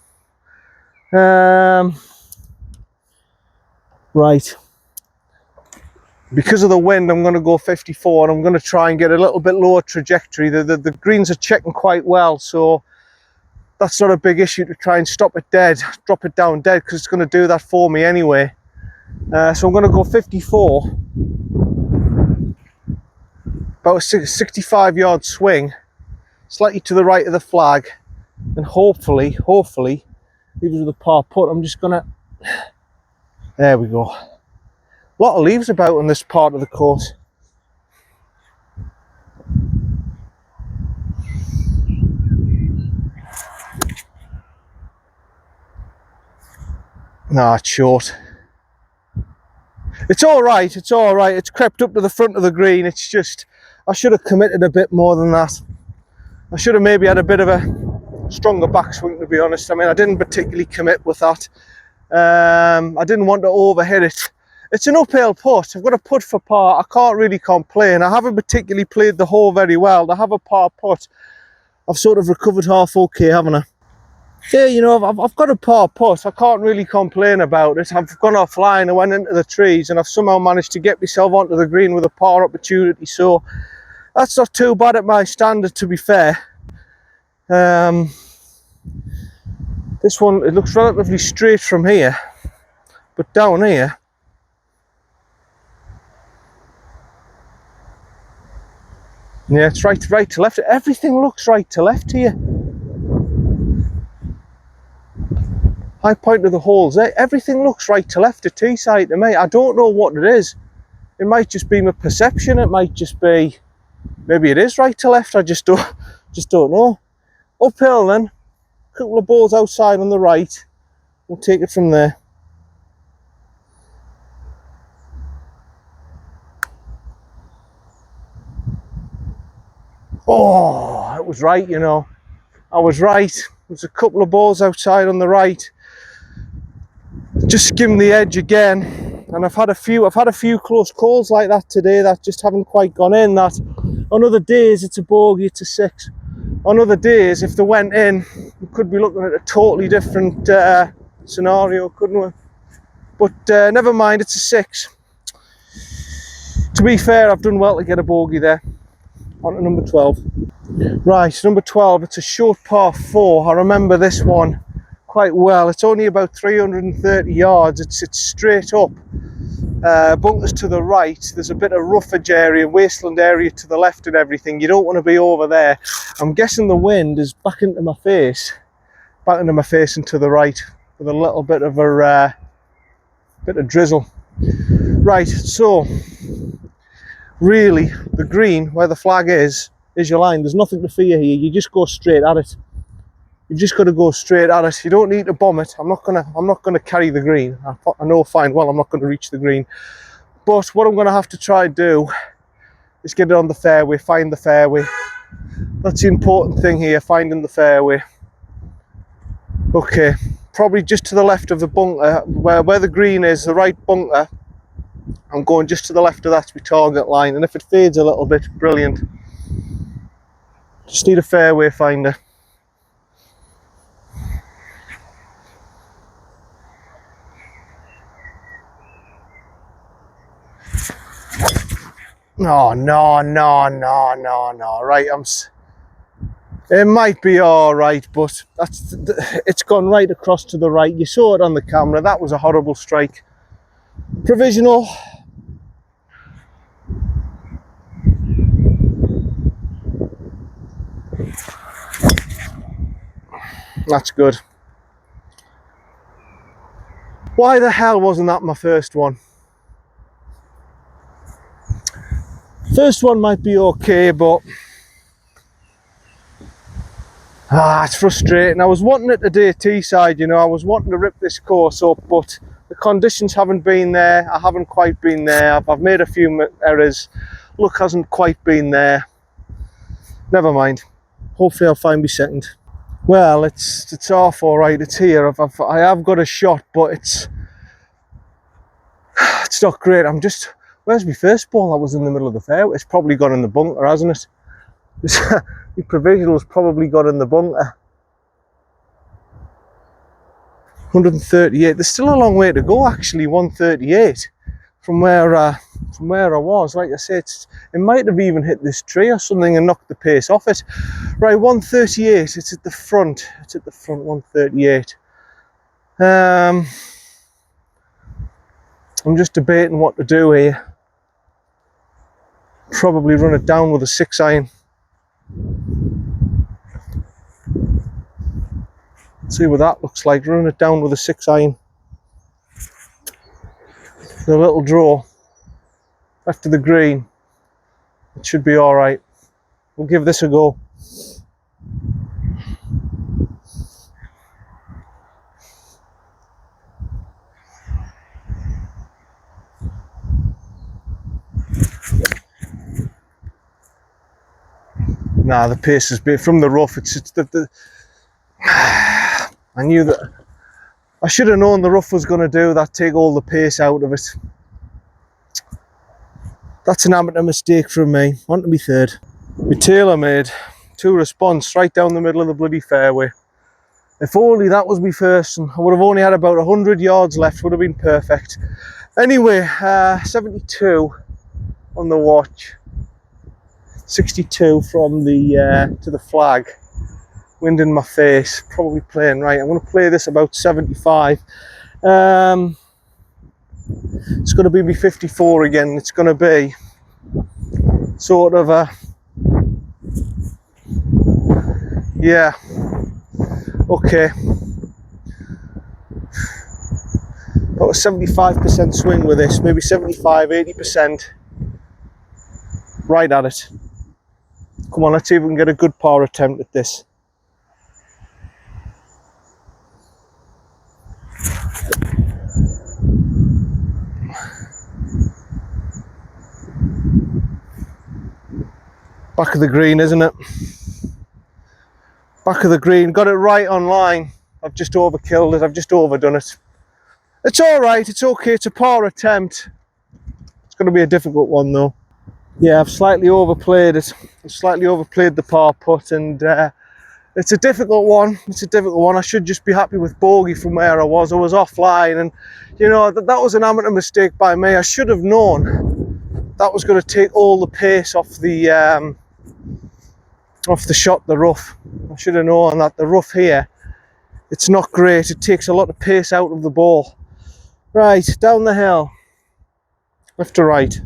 Right. Because of the wind, I'm going to go 54, and I'm going to try and get a little bit lower trajectory. The greens are checking quite well, so that's not a big issue to try and stop it dead, drop it down dead, because it's going to do that for me anyway. So I'm going to go 54. About a 65 yard swing, slightly to the right of the flag, and hopefully, even with a par putt, I'm just going to... There we go. A lot of leaves about on this part of the course. Nah, it's short. It's all right, it's all right. It's crept up to the front of the green. It's just, I should have committed a bit more than that. I should have maybe had a bit of a stronger backswing, to be honest. I mean, I didn't particularly commit with that. I didn't want to overhit it. It's an uphill putt. I've got a putt for par. I can't really complain. I haven't particularly played the hole very well. To have a par putt, I've sort of recovered half okay, haven't I? Yeah, you know, I've got a par putt. I can't really complain about it. I've gone offline, I went into the trees, and I've somehow managed to get myself onto the green with a par opportunity. So that's not too bad at my standard, to be fair. This one, it looks relatively straight from here, but down here, yeah, it's right to left. Everything looks right to left here. High point of the holes there. Everything looks right to left at Teeside to me. I don't know what it is. It might just be my perception. It might just be, maybe it is right to left. I just don't know. Uphill then. A couple of balls outside on the right. We'll take it from there. Oh, it was right, you know. I was right. There's a couple of balls outside on the right. Just skimmed the edge again, and I've had a few close calls like that today that just haven't quite gone in. That on other days it's a bogey, it's a 6. On other days, if they went in, we could be looking at a totally different scenario, couldn't we? But never mind, it's a 6. To be fair, I've done well to get a bogey there. On to number 12. Right, number 12, it's a short par 4. I remember this one quite well. It's only about 330 yards. It's straight up. Bunkers to the right. There's a bit of roughage area, wasteland area to the left and everything. You don't want to be over there. I'm guessing the wind is back into my face and to the right with a little bit of a bit of drizzle. Right, so really the green where the flag is your line. There's nothing to fear here. You just go straight at it. You've just got to go straight at it. You don't need to bomb it. I'm not gonna carry the green. I know fine well I'm not going to reach the green. But what I'm going to have to try and do is get it on the fairway, find the fairway. That's the important thing here, finding the fairway. Okay, probably just to the left of the bunker, where the green is, the right bunker. I'm going just to the left of that's my target line, and if it fades a little bit, brilliant. Just need a fairway finder. No. Right, it might be all right, but it's gone right across to the right. You saw it on the camera. That was a horrible strike. Provisional. That's good. Why the hell wasn't that my first one? First one might be okay, but it's frustrating. I was wanting it today, Teeside, you know, I was wanting to rip this course up, but the conditions haven't been there. I haven't quite been there. I've made a few errors. Luck hasn't quite been there. Never mind. Hopefully I'll find me second. Well, it's half all right. It's here. I have got a shot, but it's not great. Where's my first ball? That was in the middle of the fairway. It's probably gone in the bunker, hasn't it? The provisional's probably got in the bunker. 138. There's still a long way to go, actually. 138 from where I was. Like I said, it might have even hit this tree or something and knocked the pace off it. Right, 138. It's at the front. 138. I'm just debating what to do here. Probably run it down with a 6-iron. See what that looks like. Run it down with a 6-iron. The little draw after the green. It should be all right. We'll give this a go. Nah, the pace is bit from the rough. I knew that. I should have known the rough was going to do that, take all the pace out of it. That's an amateur mistake from me. On to me third. My tailor-made 2 response right down the middle of the bloody fairway. If only that was my first, and I would have only had about 100 yards left, would have been perfect. Anyway, 72 on the watch. 62 from the to the flag. Wind in my face, probably playing right. I'm going to play this about 75. It's going to be me 54 again. It's going to be sort of a, yeah, okay, about a 75% swing with this, maybe 75, 80%. Right at it. Come on, let's see if we can get a good par attempt at this. Back of the green, isn't it? Back of the green, got it right on line. I've just overkilled it, I've just overdone it. It's all right, it's okay, it's a par attempt. It's going to be a difficult one though. Yeah, I've slightly overplayed it. I've slightly overplayed the par putt, and it's a difficult one. It's a difficult one. I should just be happy with bogey from where I was. I was offline, and you know, that was an amateur mistake by me. I should have known that was going to take all the pace off the shot, the rough. I should have known that the rough here, it's not great. It takes a lot of pace out of the ball. Right, down the hill, left to right.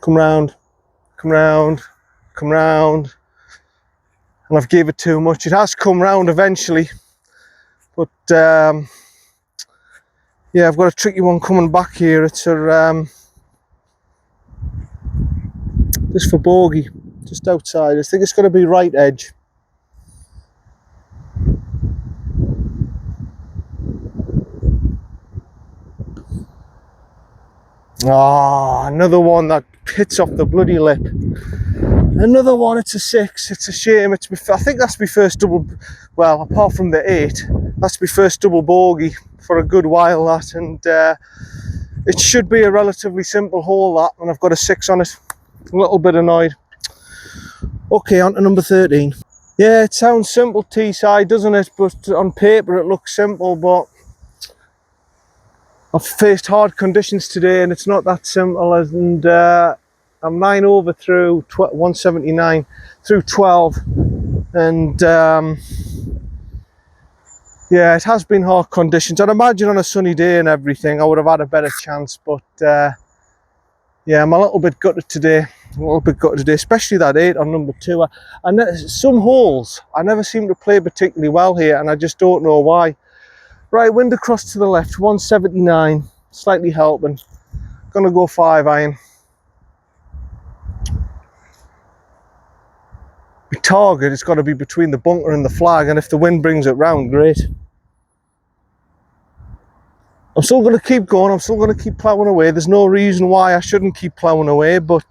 Come round, come round, come round. and I've gave it too much. It has come round eventually, but yeah, I've got a tricky one coming back here. It's a just for bogey, just outside. I think it's going to be right edge. Ah, another one that hits off the bloody lip. Another one, it's a 6. It's a shame. I think that's my first double, well, apart from the 8, that's my first double bogey for a good while, that, and it should be a relatively simple hole, that, and I've got a 6 on it. A little bit annoyed. Okay, on to number 13. Yeah, it sounds simple, Teeside, doesn't it? But on paper it looks simple, but I've faced hard conditions today and it's not that simple. And I'm 9 over through 179 through 12, and yeah, it has been hard conditions. I'd imagine on a sunny day and everything I would have had a better chance, but yeah, I'm a little bit gutted today. Especially that 8 on number 2. And some holes I never seem to play particularly well here, and I just don't know why. Right, wind across to the left, 179, slightly helping. Gonna go 5-iron. My target has got to be between the bunker and the flag, and if the wind brings it round, great. I'm still going to keep going, I'm still going to keep ploughing away. There's no reason why I shouldn't keep ploughing away, but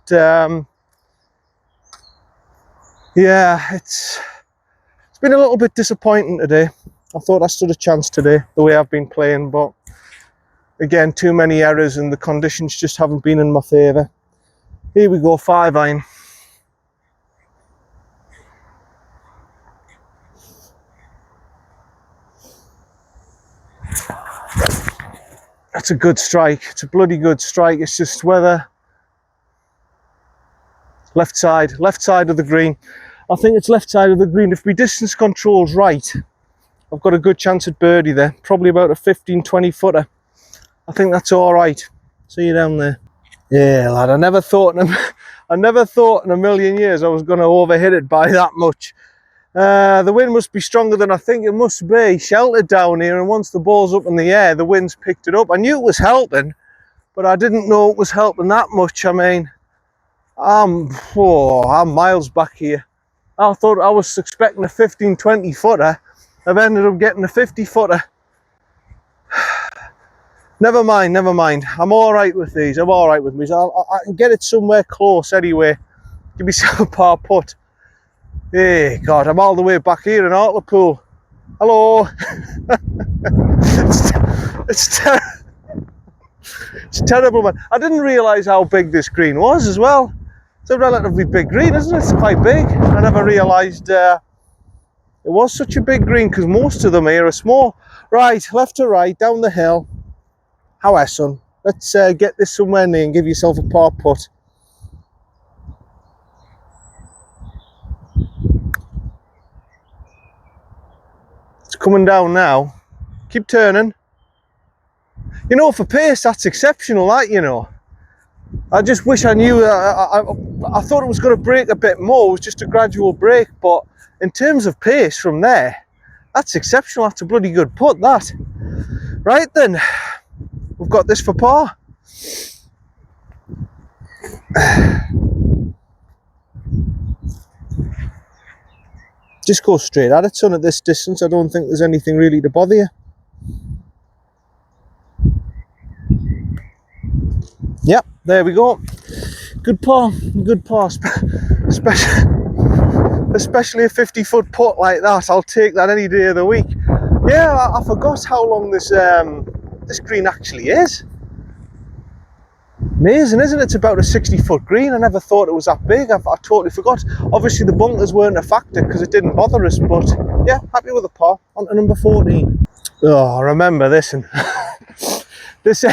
yeah, it's been a little bit disappointing today. I thought I stood a chance today, the way I've been playing, but again, too many errors and the conditions just haven't been in my favour. Here we go, 5-iron. That's a good strike. It's a bloody good strike. It's just whether left side of the green. I think it's left side of the green. If my distance control's right, I've got a good chance at birdie there. Probably about a 15-20 footer. I think that's all right. See you down there. Yeah, lad. I never thought in a million years I was going to overhit it by that much. The wind must be stronger than I think it must be. Sheltered down here, and once the ball's up in the air, the wind's picked it up. I knew it was helping, but I didn't know it was helping that much. I mean, I'm miles back here. I thought I was expecting a 15-20 footer. I've ended up getting a 50 footer. Never mind. I'm all right with these. I'm all right with these. I can get it somewhere close anyway. Give myself a par putt. Hey, God, I'm all the way back here in Hartlepool. Hello. It's terrible, man. I didn't realise how big this green was as well. It's a relatively big green, isn't it? It's quite big. I never realised it was such a big green, because most of them here are small. Right, left to right, down the hill. How are, son? Let's get this somewhere near and give yourself a par putt. It's coming down now. Keep turning. You know, for pace, that's exceptional, that, you know. I just wish I knew. I thought it was going to break a bit more. It was just a gradual break, but in terms of pace from there, that's exceptional. That's a bloody good putt, that. Right then, we've got this for par. Just go straight at it, son, at this distance. I don't think there's anything really to bother you. Yep, there we go. Good par, especially a 50-foot putt like that. I'll take that any day of the week. Yeah, I forgot how long this this green actually is. Amazing, isn't it? It's about a 60-foot green. I never thought it was that big. I totally forgot. Obviously the bunkers weren't a factor because it didn't bother us, but yeah, happy with the par. On to number 14. Oh, I remember this, and this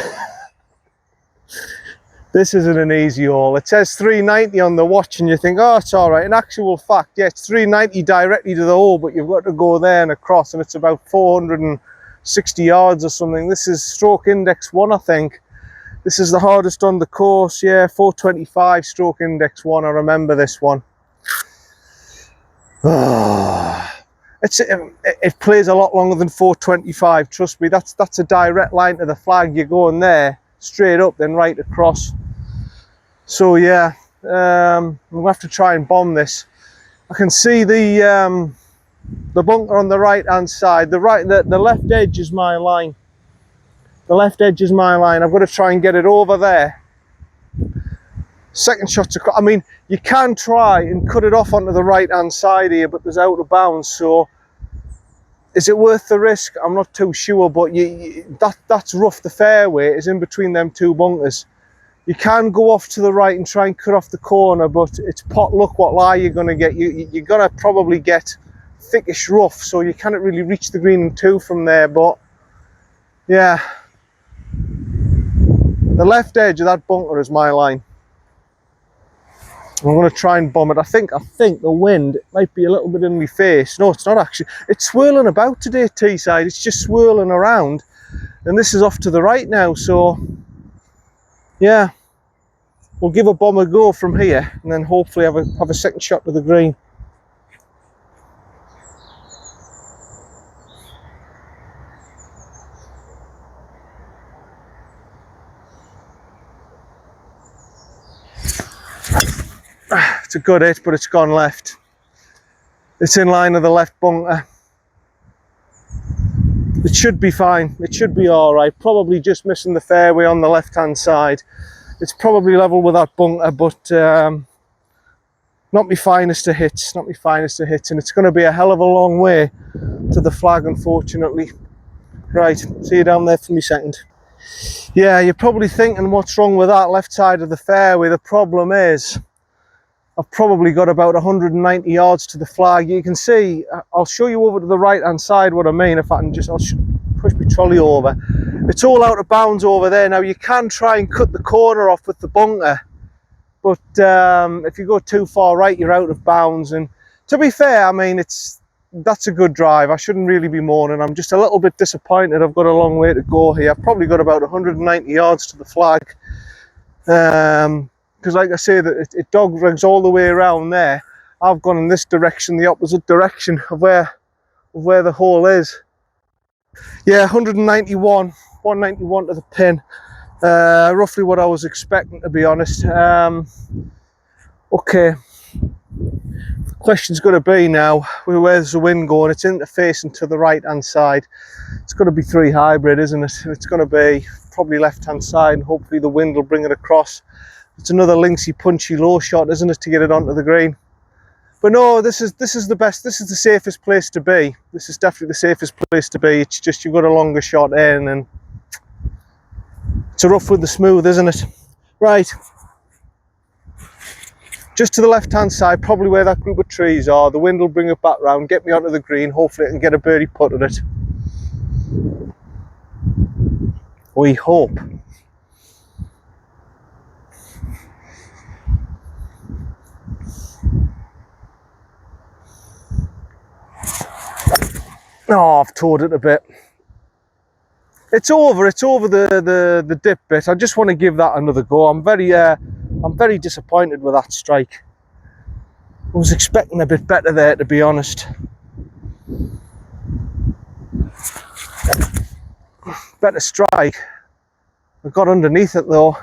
isn't an easy hole. It says 390 on the watch and you think, oh, it's all right. In actual fact, yeah, it's 390 directly to the hole, but you've got to go there and across, and it's about 460 yards or something. This is stroke index 1, I think. This is the hardest on the course, yeah, 425 stroke index 1. I remember this one. It plays a lot longer than 425, trust me. That's a direct line to the flag. You're going there straight up, then right across. So yeah, we'll have to try and bomb this. I can see the bunker on the right hand side. The left edge is my line. The left edge is my line. I've got to try and get it over there. Second shot's across. I mean, you can try and cut it off onto the right hand side here, but there's out of bounds. So is it worth the risk? I'm not too sure, but that's rough. The fairway is in between them two bunkers. You can go off to the right and try and cut off the corner, but it's pot luck what lie you're going to get. You're going to probably get thickish rough, so you can't really reach the green in two from there. But yeah, the left edge of that bunker is my line. I'm going to try and bomb it. I think the wind might be a little bit in my face. No, it's not actually. It's swirling about today, Teeside. It's just swirling around, and this is off to the right now. So yeah, we'll give a bomb a go from here, and then hopefully have a second shot to the green. It's a good hit, but it's gone left. It's in line of the left bunker. It should be fine. It should be all right. Probably just missing the fairway on the left hand side. It's probably level with that bunker, but not my finest of hits. Not my finest of hits, and it's going to be a hell of a long way to the flag, unfortunately. Right, see you down there for me second. Yeah, you're probably thinking, what's wrong with that left side of the fairway? The problem is, I've probably got about 190 yards to the flag. You can see, I'll show you over to the right hand side what I mean. If I can just, I'll push my trolley over. It's all out of bounds over there. Now you can try and cut the corner off with the bunker, but if you go too far right, you're out of bounds. And to be fair, I mean, that's a good drive. I shouldn't really be mourning. I'm just a little bit disappointed. I've got a long way to go here. I've probably got about 190 yards to the flag. Because like I say, that it dog legs all the way around there. I've gone in this direction, the opposite direction of where the hole is. Yeah, 191 to the pin. Roughly what I was expecting, to be honest. Okay, question's going to be now, where's the wind going? It's interfacing to the right hand side. It's going to be 3 hybrid, isn't it? It's going to be probably left hand side, and hopefully the wind will bring it across. It's another linksy punchy low shot, isn't it, to get it onto the green? But no, this is the best. This is the safest place to be. This is definitely the safest place to be. It's just you've got a longer shot in, and it's a rough with the smooth, isn't it? Right, just to the left hand side, probably where that group of trees are. The wind will bring it back round, get me onto the green. Hopefully I can get a birdie putt at it. We hope. Oh, I've towed it a bit. It's over the dip bit. I just want to give that another go. I'm very disappointed with that strike. I was expecting a bit better there, to be honest. Better strike. I got underneath it though.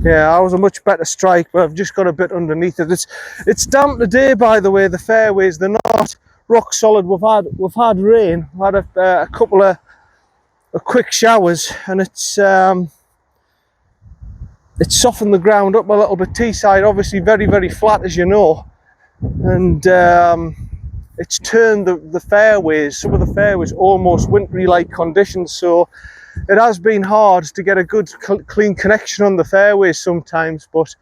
Yeah, I was a much better strike, but I've just got a bit underneath it. It's damp today, by the way. The fairways, they're not rock solid. We've had rain. We've had a couple of quick showers, and it's softened the ground up a little bit. Teeside obviously very flat, as you know, and it's turned the fairways, some of the fairways, almost wintry like conditions. So it has been hard to get a good clean connection on the fairways sometimes. But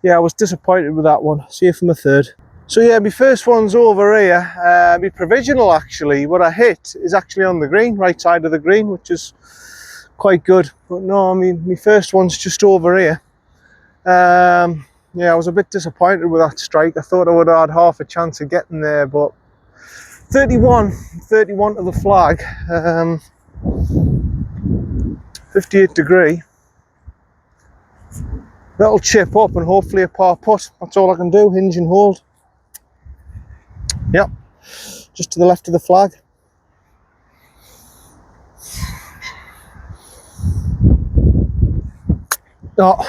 yeah, I was disappointed with that one. See you for my third. So yeah, my first one's over here. My provisional, actually, what I hit is actually on the green, right side of the green, which is quite good. But no, I mean, my first one's just over here. Yeah, I was a bit disappointed with that strike. I thought I would have had half a chance of getting there, but 31 to the flag, 58 degree. That'll chip up and hopefully a par putt. That's all I can do, hinge and hold. Yep, just to the left of the flag. Oh.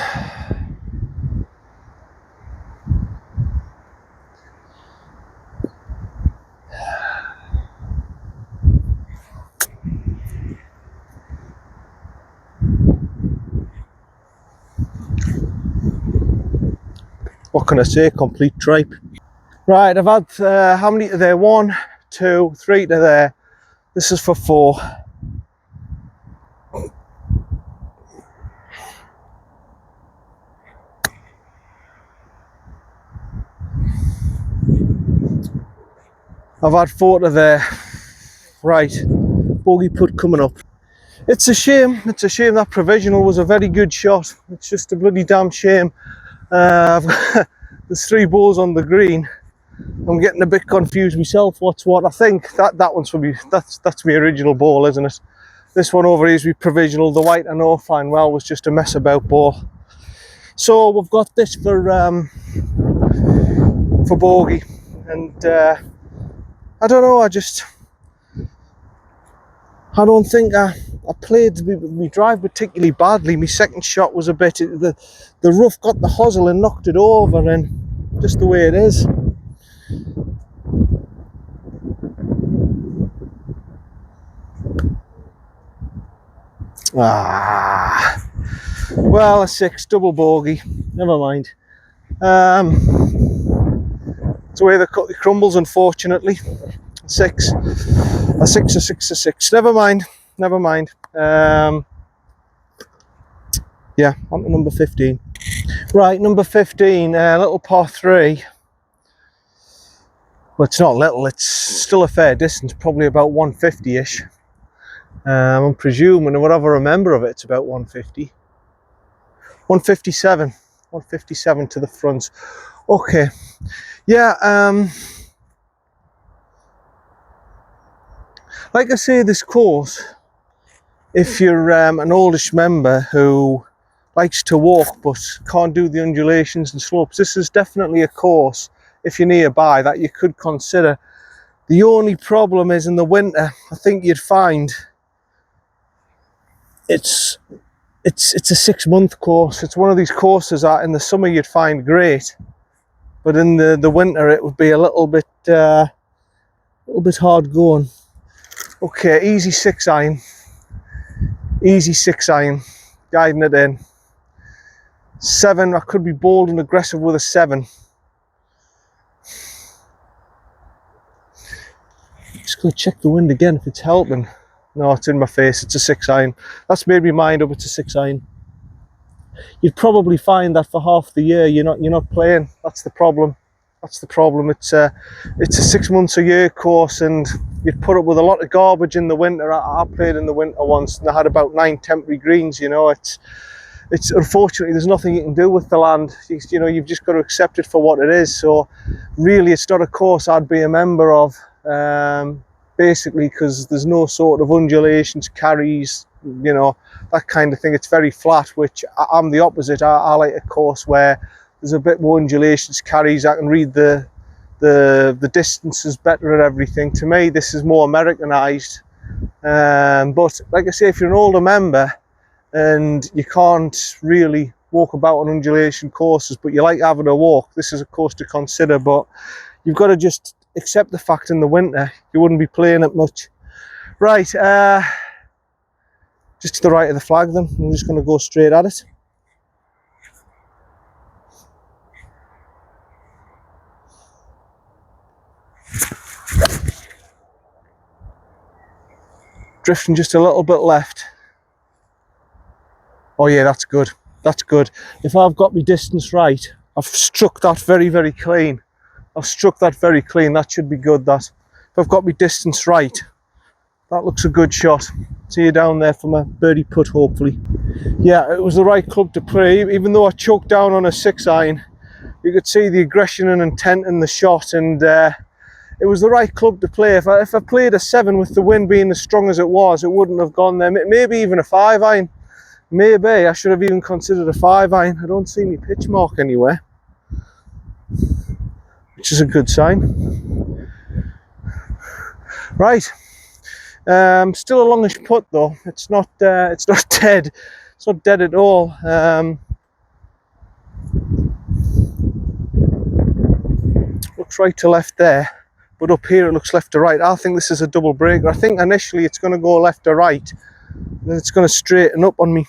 What can I say? Complete tripe. Right, I've had how many to there? 1, 2, 3 to there. This is for 4. I've had 4 to there. Right, bogey putt coming up. It's a shame that provisional was a very good shot. It's just a bloody damn shame. There's 3 balls on the green. I'm getting a bit confused myself. What's what? I think that one's for me. That's my original ball, isn't it? This one over here is my provisional. The white, I know fine well, was just a mess about ball. So we've got this for bogey, and I don't know. I don't think I played my drive particularly badly. My second shot was a bit, the rough got the hosel and knocked it over, and just the way it is. Well, a 6, double bogey. Never mind. It's the way the cookie crumbles, unfortunately. 6, a 6, a 6, a 6. Never mind. Yeah, on to number 15. Right, number 15, little par 3. Well, it's not little, it's still a fair distance, probably about 150-ish. I'm presuming, whatever I remember of it, it's about 150. 157 to the front. Okay, yeah, like I say, this course, if you're an oldish member who likes to walk but can't do the undulations and slopes, this is definitely a course, if you're nearby, that you could consider. The only problem is in the winter, I think you'd find it's a 6-month course. It's one of these courses that in the summer you'd find great, but in the winter it would be a little bit hard going. Okay, easy 6 iron, guiding it in. 7, I could be bold and aggressive with a 7. Just gonna check the wind again if it's helping. No, it's in my face. It's a 6 iron. That's made me mind up. It's a 6 iron. You'd probably find that for half the year you're not playing. That's the problem. It's a 6 months a year course, and you'd put up with a lot of garbage in the winter. I played in the winter once, and I had about 9 temporary greens. It's unfortunately there's nothing you can do with the land. You've just got to accept it for what it is. So really, it's not a course I'd be a member of. Basically, because there's no sort of undulations, carries, that kind of thing. It's very flat, which I'm the opposite. I like a course where there's a bit more undulations, carries. I can read the distances better and everything. To me, this is more Americanized. But like I say, if you're an older member and you can't really walk about on undulation courses, but you like having a walk, this is a course to consider. But you've got to just accept the fact in the winter you wouldn't be playing it much. Right, just to the right of the flag then. I'm just going to go straight at it. Drifting just a little bit left. Oh yeah, that's good. If I've got my distance right, I've struck that very, very clean. That should be good, that. If I've got my distance right, that looks a good shot. See you down there for my birdie putt, hopefully. Yeah, it was the right club to play. Even though I choked down on a 6 iron, you could see the aggression and intent in the shot, and it was the right club to play. If I played a 7 with the wind being as strong as it was, it wouldn't have gone there. Maybe even a 5 iron. Maybe I should have even considered a 5 iron. I don't see my pitch mark anywhere, which is a good sign. Right, still a longish putt though. It's not dead. It's not dead at all. Looks right to left there, but up here it looks left to right. I think this is a double breaker. I think initially it's going to go left to right, and then it's going to straighten up on me.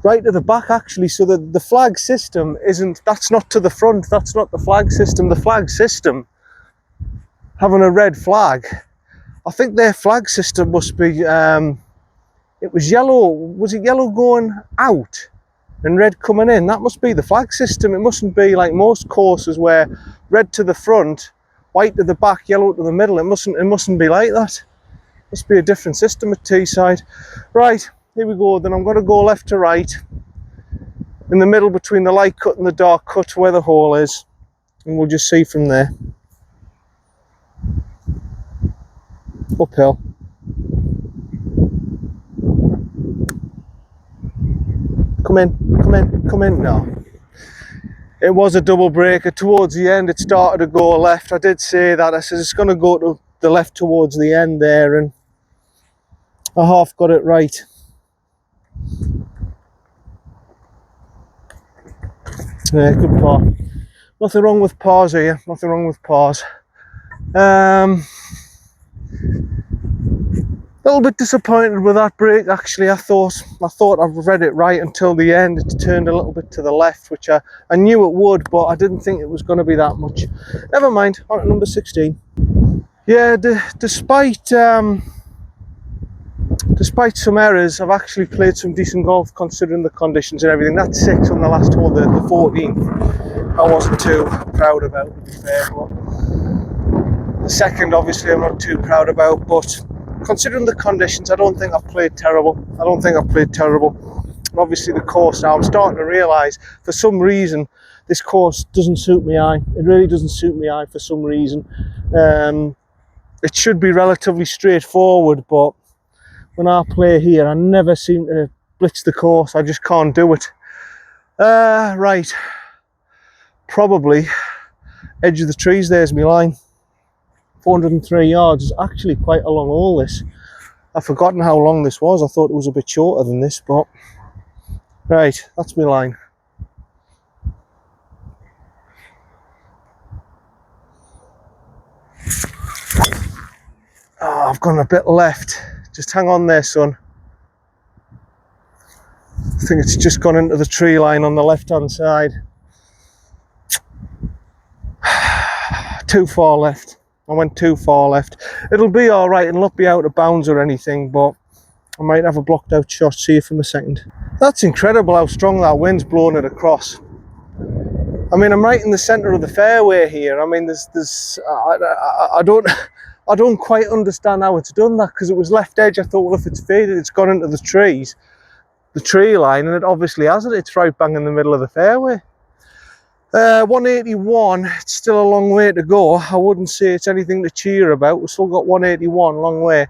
Right to the back actually, so the flag system isn't, that's not to the front, that's not the flag system. The flag system, having a red flag, I think their flag system must be, it was yellow, was it yellow going out and red coming in? That must be the flag system. It mustn't be like most courses where red to the front, white to the back, yellow to the middle. It mustn't be like that. It must be a different system at Teeside. Right, here we go. Then I'm going to go left to right, in the middle between the light cut and the dark cut where the hole is, and we'll just see from there. Uphill. Come in. No. It was a double breaker. Towards the end it started to go left. I did say that. I said it's going to go to the left towards the end there, and I half got it right. Yeah, good par. Nothing wrong with pars here. Nothing wrong with pars. A little bit disappointed with that break actually. I thought I've read it right until the end. It turned a little bit to the left, which I knew it would, but I didn't think it was going to be that much. Never mind, on to number 16. Yeah, despite some errors, I've actually played some decent golf considering the conditions and everything. That's 6 on the last hole, the 14th. I wasn't too proud about, to be fair, but the second obviously I'm not too proud about, but considering the conditions, I don't think I've played terrible. And obviously the course now, I'm starting to realise for some reason this course doesn't suit me eye. It really doesn't suit me eye for some reason. It should be relatively straightforward, but when I play here I never seem to blitz the course. I just can't do it. Right, probably edge of the trees, there's my line. 403 yards is actually quite a long hole this. I've forgotten how long this was. I thought it was a bit shorter than this, but right, that's my line. Oh, I've gone a bit left. Just hang on there, son. I think it's just gone into the tree line on the left hand side. Too far left. I went too far left. It'll be all right, it'll not be out of bounds or anything, but I might have a blocked out shot. See you from a second. That's incredible how strong that wind's blowing it across. I mean, I'm right in the centre of the fairway here. I mean, I don't quite understand how it's done that, because it was left edge. I thought, well, if it's faded, it's gone into the trees, the tree line, and it obviously hasn't. It's right bang in the middle of the fairway. 181, it's still a long way to go. I wouldn't say it's anything to cheer about. We've still got 181, long way.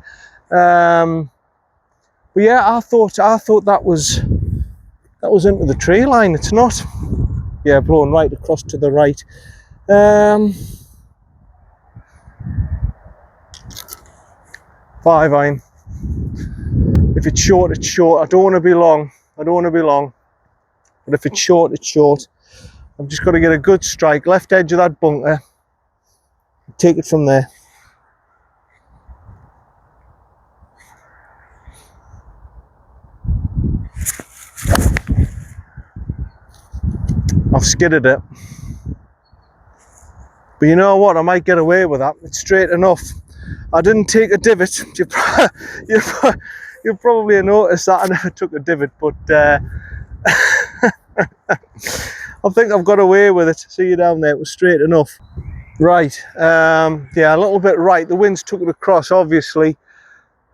But yeah, I thought that was into the tree line. It's not. Yeah, blowing right across to the right. 5 iron. If it's short, it's short. I don't want to be long. But if it's short, it's short. I've just got to get a good strike, left edge of that bunker, take it from there. I've skidded it. But you know what, I might get away with that. It's straight enough. I didn't take a divot. You'll probably notice that I never took a divot, but I think I've got away with it. See you down there, it was straight enough. Right, yeah, a little bit right. The winds took it across, obviously.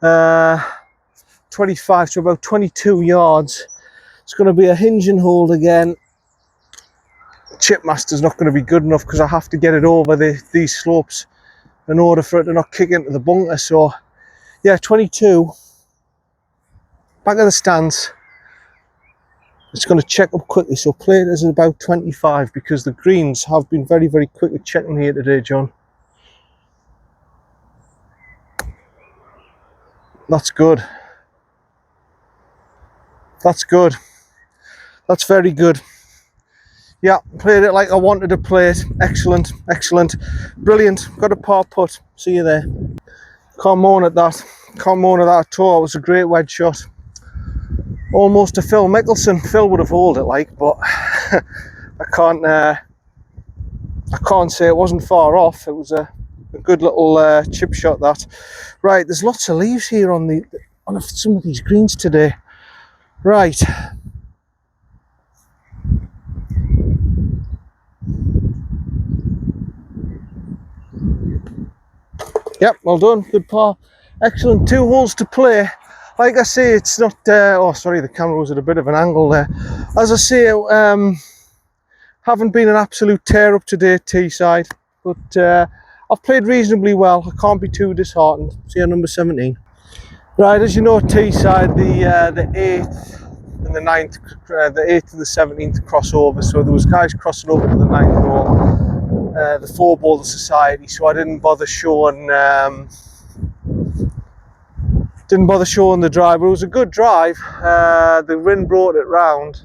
25 to about 22 yards. It's going to be a hinge and hold again. Chipmaster's not going to be good enough because I have to get it over these slopes in order for it to not kick into the bunker. So, yeah, 22. Back of the stands. It's going to check up quickly, so play it as about 25 because the greens have been very, very quick at checking here today, John. That's good. That's good. That's very good. Yeah, played it like I wanted to play it. Excellent, excellent, brilliant. Got a par putt. See you there. Can't moan at that. Can't moan at that at all. It was a great wedge shot. Almost a Phil Mickelson. Phil would have holed it like, but I can't say it wasn't far off. It was a good little chip shot that. Right, there's lots of leaves here on some of these greens today. Right. Yep, well done. Good par. Excellent. 2 holes to play. Like I say, it's not... oh, sorry, the camera was at a bit of an angle there. As I say, haven't been an absolute tear up today at Teeside, but I've played reasonably well. I can't be too disheartened. See you number 17. Right, as you know, at Teeside, the 8th and the 9th, the 8th and the 17th crossover. So there was guys crossing over to the 9th hole, the 4-ball society. So I didn't bother showing the drive. But it was a good drive. The wind brought it round.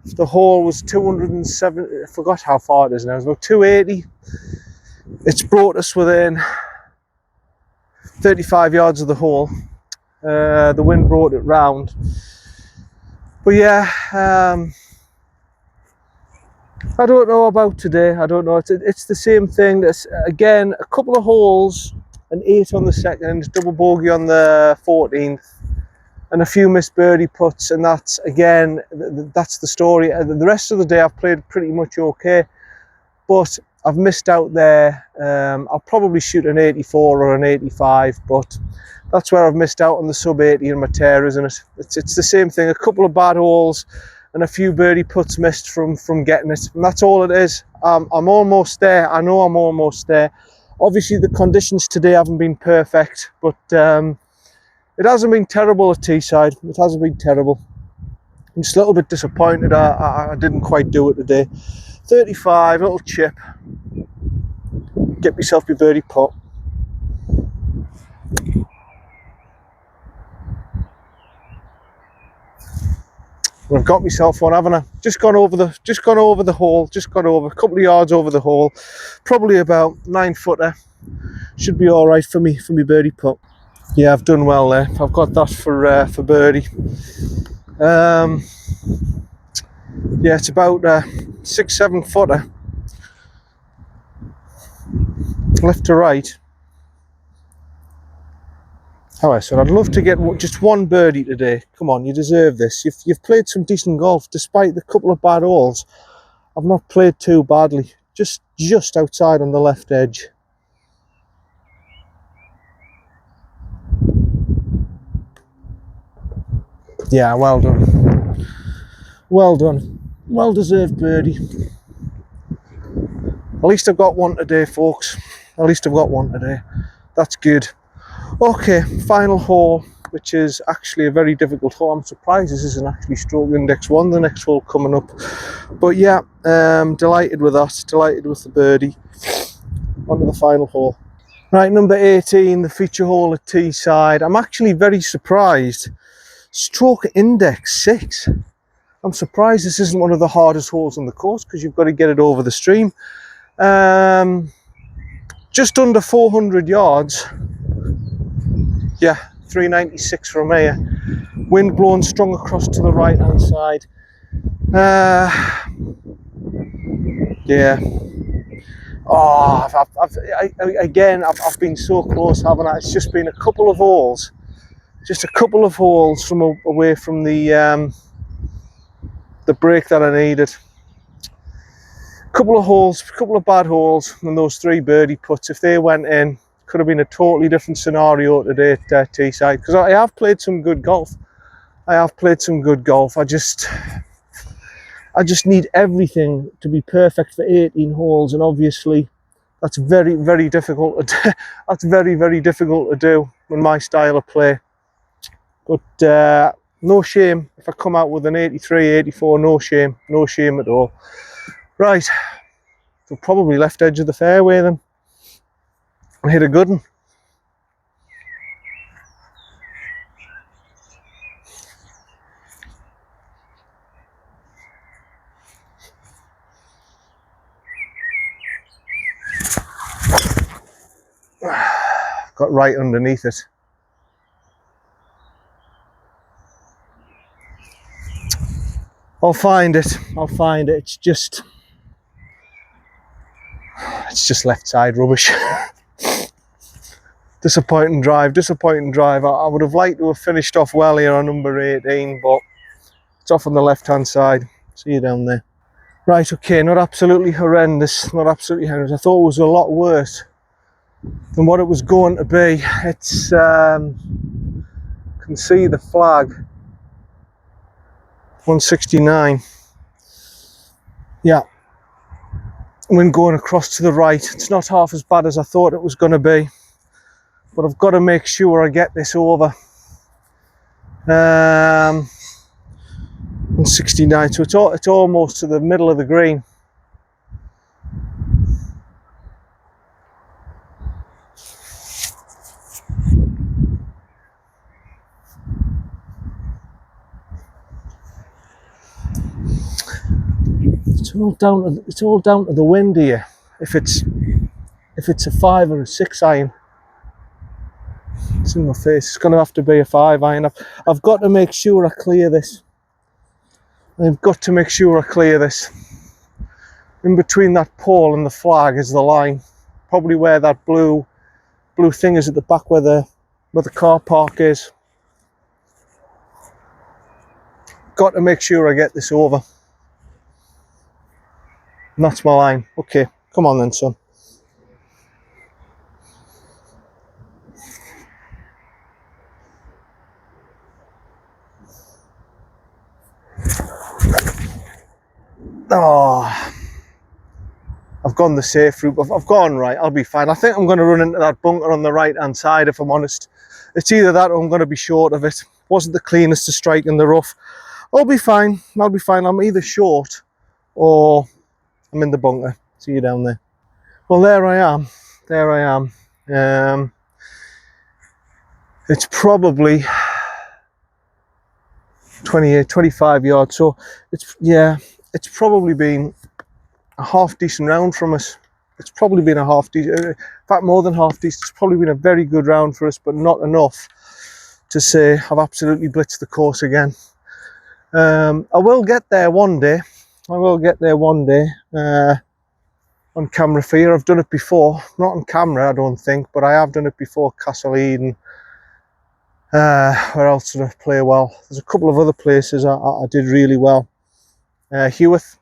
The hole was 207. I forgot how far it is now. It's about 280. It's brought us within 35 yards of the hole. The wind brought it round. But yeah, I don't know about today. I don't know. It's the same thing. Again, a couple of holes, an 8 on the 2nd, double bogey on the 14th, and a few missed birdie putts, and that's, again, that's the story. The rest of the day I've played pretty much okay, but I've missed out there. I'll probably shoot an 84 or an 85, but that's where I've missed out on the sub 80 in my tear, isn't it? It's the same thing. A couple of bad holes and a few birdie putts missed from getting it, and that's all it is. I'm almost there. I know I'm almost there. Obviously the conditions today haven't been perfect, but it hasn't been terrible at Teeside. It hasn't been terrible. I'm just a little bit disappointed I didn't quite do it today. 35, little chip. Get myself my birdie putt. I've got myself one, haven't I? Just gone over the hole. Just got over a couple of yards over the hole. Probably about 9-footer. Should be all right for me birdie putt. Yeah, I've done well there. I've got that for birdie. Yeah, it's about 6-7 footer. Left to right. How I said, I'd love to get just one birdie today. Come on, you deserve this. You've played some decent golf despite the couple of bad holes. I've not played too badly. Just outside on the left edge. Yeah, well done. Well done. Well deserved birdie. At least I've got one today, folks. At least I've got one today. That's good. Okay, final hole, which is actually a very difficult hole. I'm surprised this isn't actually stroke index 1, the next hole coming up. But yeah, delighted with that. Delighted with the birdie. On to the final hole. Right, number 18, the feature hole at Teeside. I'm actually very surprised. Stroke index 6. I'm surprised this isn't one of the hardest holes on the course, because you've got to get it over the stream. Just under 400 yards. Yeah, 396 from here. Wind blowing strong across to the right hand side. Yeah. Oh, I've been so close, haven't I? It's just been a couple of holes. Just a couple of holes from away from the break that I needed. Couple of holes, couple of bad holes, and those 3 birdie putts. If they went in, could have been a totally different scenario today at Teeside, because I have played some good golf. I just need everything to be perfect for 18 holes, and obviously that's very, very difficult. That's very, very difficult to do with my style of play. But no shame if I come out with an 83, 84. No shame at all. Right, so probably left edge of the fairway then. I hit a good one. got right underneath it. I'll find it. It's just left side rubbish. Disappointing drive. I would have liked to have finished off well here on number 18, but it's off on the left hand side. See you down there. Right, okay, not absolutely horrendous. I thought it was a lot worse than what it was going to be. It's can see the flag 169. Yeah, when going across to the right, it's not half as bad as I thought it was going to be, but I've got to make sure I get this over. 169, so it's almost to the middle of the green. It's all down to the wind here. If it's a 5 or a 6 iron, it's in my face. It's going to have to be a 5 iron. I've got to make sure I clear this. In between that pole and the flag is the line. Probably where that blue thing is at the back, where the car park is. Got to make sure I get this over. And that's my line. Okay, come on then, son. Oh, I've gone the safe route. I've gone right. I'll be fine. I think I'm going to run into that bunker on the right hand side, if I'm honest. It's either that or I'm going to be short of it. Wasn't the cleanest to strike in the rough. I'll be fine. I'm either short or I'm in the bunker. See you down there. Well, there I am. It's probably 28, 25 yards. So it's probably been a half decent round from us. It's probably been a half decent, in fact more than half decent. It's probably been a very good round for us, but not enough to say I've absolutely blitzed the course again. I will get there one day. On camera for you. I've done it before, not on camera I don't think, but I have done it before. Castle Eden. Where else did I play well? There's a couple of other places I did really well. Heworth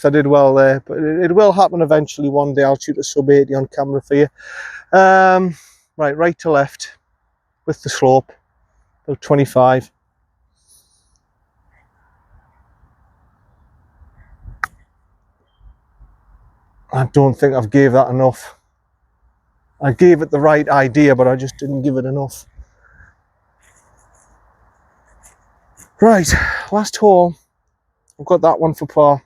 I did well there, but it will happen eventually one day. I'll shoot a sub 80 on camera for you. Right to left with the slope, about 25. I don't think I've gave that enough. I gave it the right idea, but I just didn't give it enough. Right, last hole. I've got that one for par.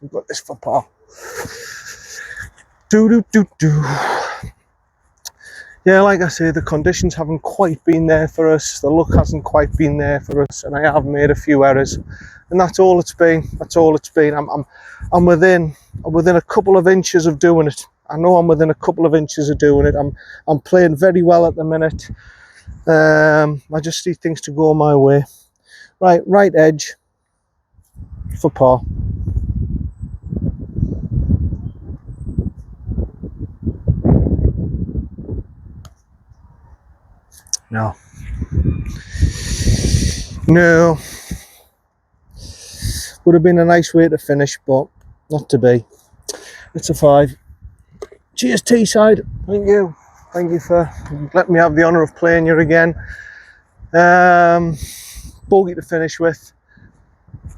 I've got this for par. Yeah, like I say, the conditions haven't quite been there for us. The luck hasn't quite been there for us, and I have made a few errors, and that's all it's been. I'm within a couple of inches of doing it. I know I'm within a couple of inches of doing it. I'm playing very well at the minute. I just need things to go my way. Right edge for par. No. Would have been a nice way to finish, but not to be. It's a 5. Cheers, Teeside. Thank you for letting me have the honour of playing you again. Bogey to finish with.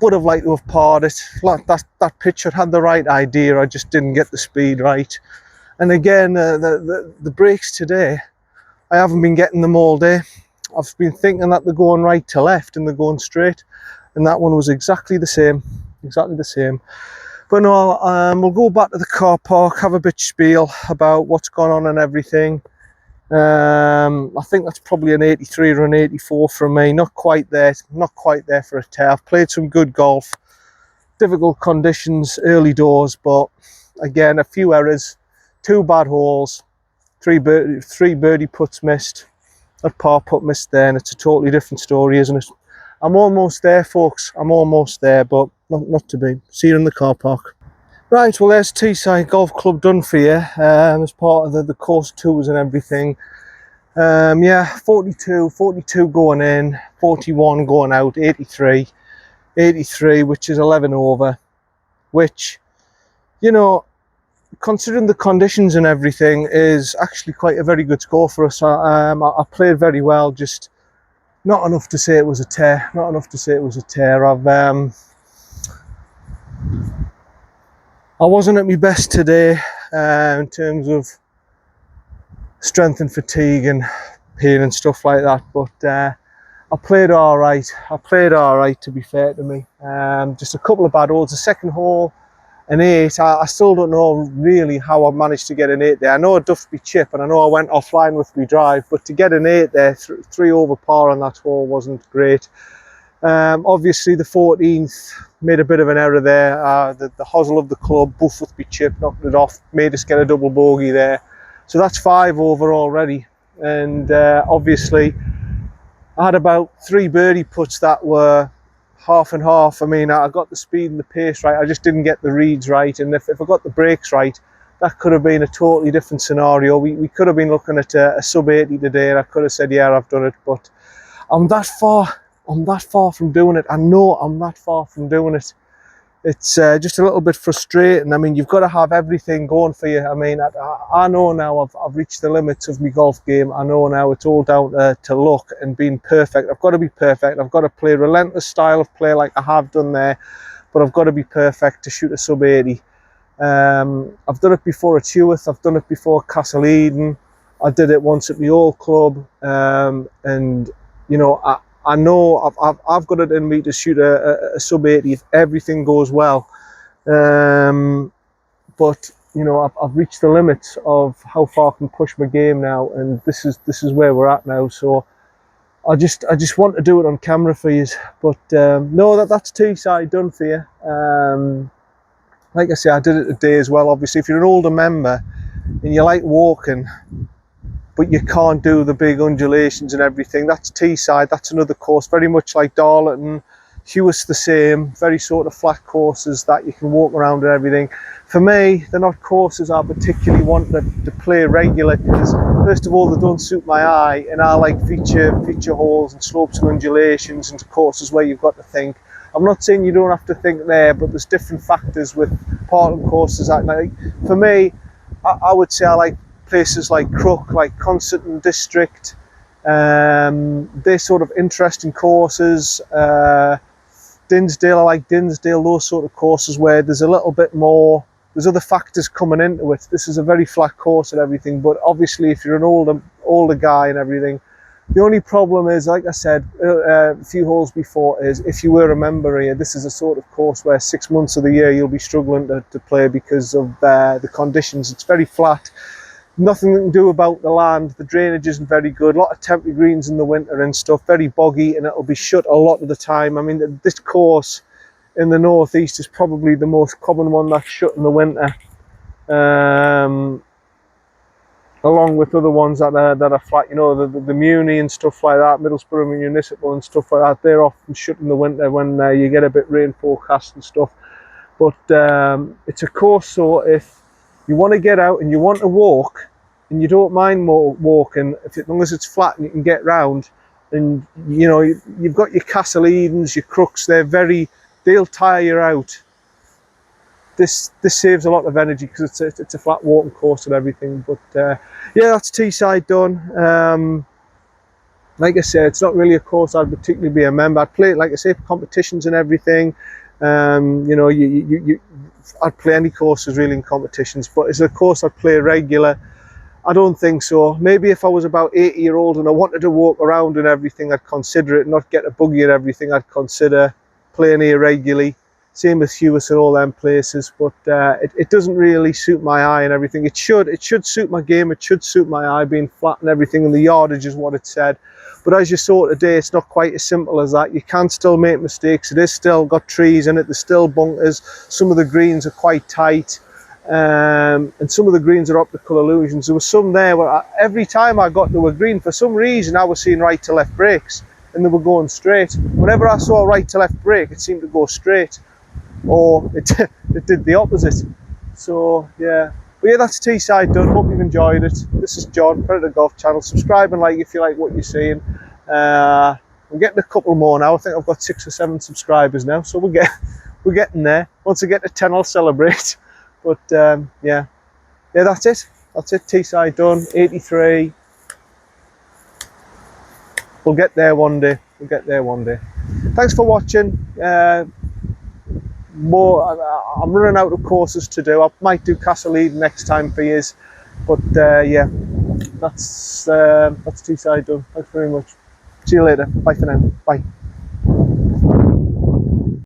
Would have liked to have parred it. That pitch had the right idea. I just didn't get the speed right. And again, the breaks today, I haven't been getting them all day. I've been thinking that they're going right to left and they're going straight, and that one was exactly the same. But no, we'll go back to the car park, have a bit spiel about what's gone on and everything. I think that's probably an 83 or an 84 from me. Not quite there for a tear. I've played some good golf, difficult conditions early doors, but again, a few errors, 2 bad holes. three birdie putts missed, that par putt missed there, and it's a totally different story, isn't it? I'm almost there, folks. I'm almost there, but not to be. See you in the car park. Right, well, there's Teeside Golf Club done for you, as part of the course tours and everything. Yeah, 42 going in, 41 going out, 83, which is 11 over, which, you know, considering the conditions and everything, is actually quite a very good score for us. I played very well, just not enough to say it was a tear. I wasn't at my best today in terms of strength and fatigue and pain and stuff like that, but I played all right. To be fair to me. Just a couple of bad holes. The second hole, an 8. I still don't know really how I managed to get an 8 there. I know I duffed my chip and I know I went offline with my drive, but to get an 8 there, 3 over par on that hole, wasn't great. Obviously the 14th, made a bit of an error there. The hosel of the club, buff with my chip, knocked it off, made us get a double bogey there. So that's 5 over already. And obviously I had about 3 birdie putts that were half and half. I mean, I got the speed and the pace right, I just didn't get the reads right, and if I got the breaks right, that could have been a totally different scenario. We could have been looking at a sub 80 today, and I could have said, yeah, I've done it, but I'm that far from doing it. I know I'm that far from doing it. It's just a little bit frustrating. I mean, you've got to have everything going for you. I mean, I know now I've reached the limits of my golf game. I know now it's all down to luck and being perfect. I've got to be perfect. I've got to play a relentless style of play like I have done there, but I've got to be perfect to shoot a sub 80. I've done it before at Heworth. I've done it before at Castle Eden. I did it once at my old club, and you know, I know I've got it in me to shoot a sub 80 if everything goes well, but you know, I've reached the limits of how far I can push my game now, and this is where we're at now. So I just want to do it on camera for you, but no, that's Teeside done for you. Like I say, I did it today as well. Obviously, if you're an older member and you like walking, but you can't do the big undulations and everything, that's Teeside. That's another course, very much like Darlington. Heworth's the same, very sort of flat courses that you can walk around and everything. For me, they're not courses I particularly want to play regular, because first of all, they don't suit my eye, and I like feature holes and slopes and undulations and courses where you've got to think. I'm not saying you don't have to think there, but there's different factors with Parkland courses. Like, for me, I would say I like places like Crook, like Constantine District. They're sort of interesting courses. Dinsdale, I like Dinsdale, those sort of courses where there's a little bit more, there's other factors coming into it. This is a very flat course and everything, but obviously if you're an older guy and everything, the only problem is, like I said a few holes before, is if you were a member here, this is a sort of course where 6 months of the year you'll be struggling to play because of the conditions. It's very flat. Nothing you can do about the land. The drainage isn't very good. A lot of temporary greens in the winter and stuff. Very boggy, and it'll be shut a lot of the time. I mean, this course in the northeast is probably the most common one that's shut in the winter, along with other ones that are flat. You know, the Muni and stuff like that, Middlesbrough Municipal and stuff like that. They're often shut in the winter when you get a bit rain forecast and stuff. But it's a course, so if you want to get out and you want to walk and you don't mind walking, as long as it's flat and you can get round, and you know, you've got your Castle Edens, your Crooks, they'll tire you out. This saves a lot of energy because it's a flat walking course and everything. But yeah, that's Teeside done. Like I said, it's not really a course I'd particularly be a member. I'd play it, like I say, for competitions and everything. You know, I'd play any courses really in competitions, but is it a course I'd play regular? I don't think so. Maybe if I was about 80-year-old and I wanted to walk around and everything, I'd consider it, not get a buggy and everything. I'd consider playing here regularly. Same with Heworth and all them places, but it doesn't really suit my eye and everything. It should suit my game. It should suit my eye, being flat and everything, and the yardage is what it said. But as you saw today, it's not quite as simple as that. You can still make mistakes. It is still got trees in it. There's still bunkers. Some of the greens are quite tight. and some of the greens are optical illusions. There were some there where every time I got to a green, for some reason I was seeing right to left breaks and they were going straight. Whenever I saw a right to left break, it seemed to go straight, or it did the opposite. So yeah, but yeah, that's Teeside done. Hope you've enjoyed it. This is John, Predator Golf Channel. Subscribe and like if you like what you're seeing. I'm getting a couple more now. I think I've got 6 or 7 subscribers now, so we're getting there. Once I get to 10, I'll celebrate. But yeah, that's it. That's it. Teeside done. 83. We'll get there one day. We'll get there one day. Thanks for watching. I'm running out of courses to do. I might do Castle Eden next time for years. But yeah, that's Teeside done. Thanks very much. See you later. Bye for now. Bye.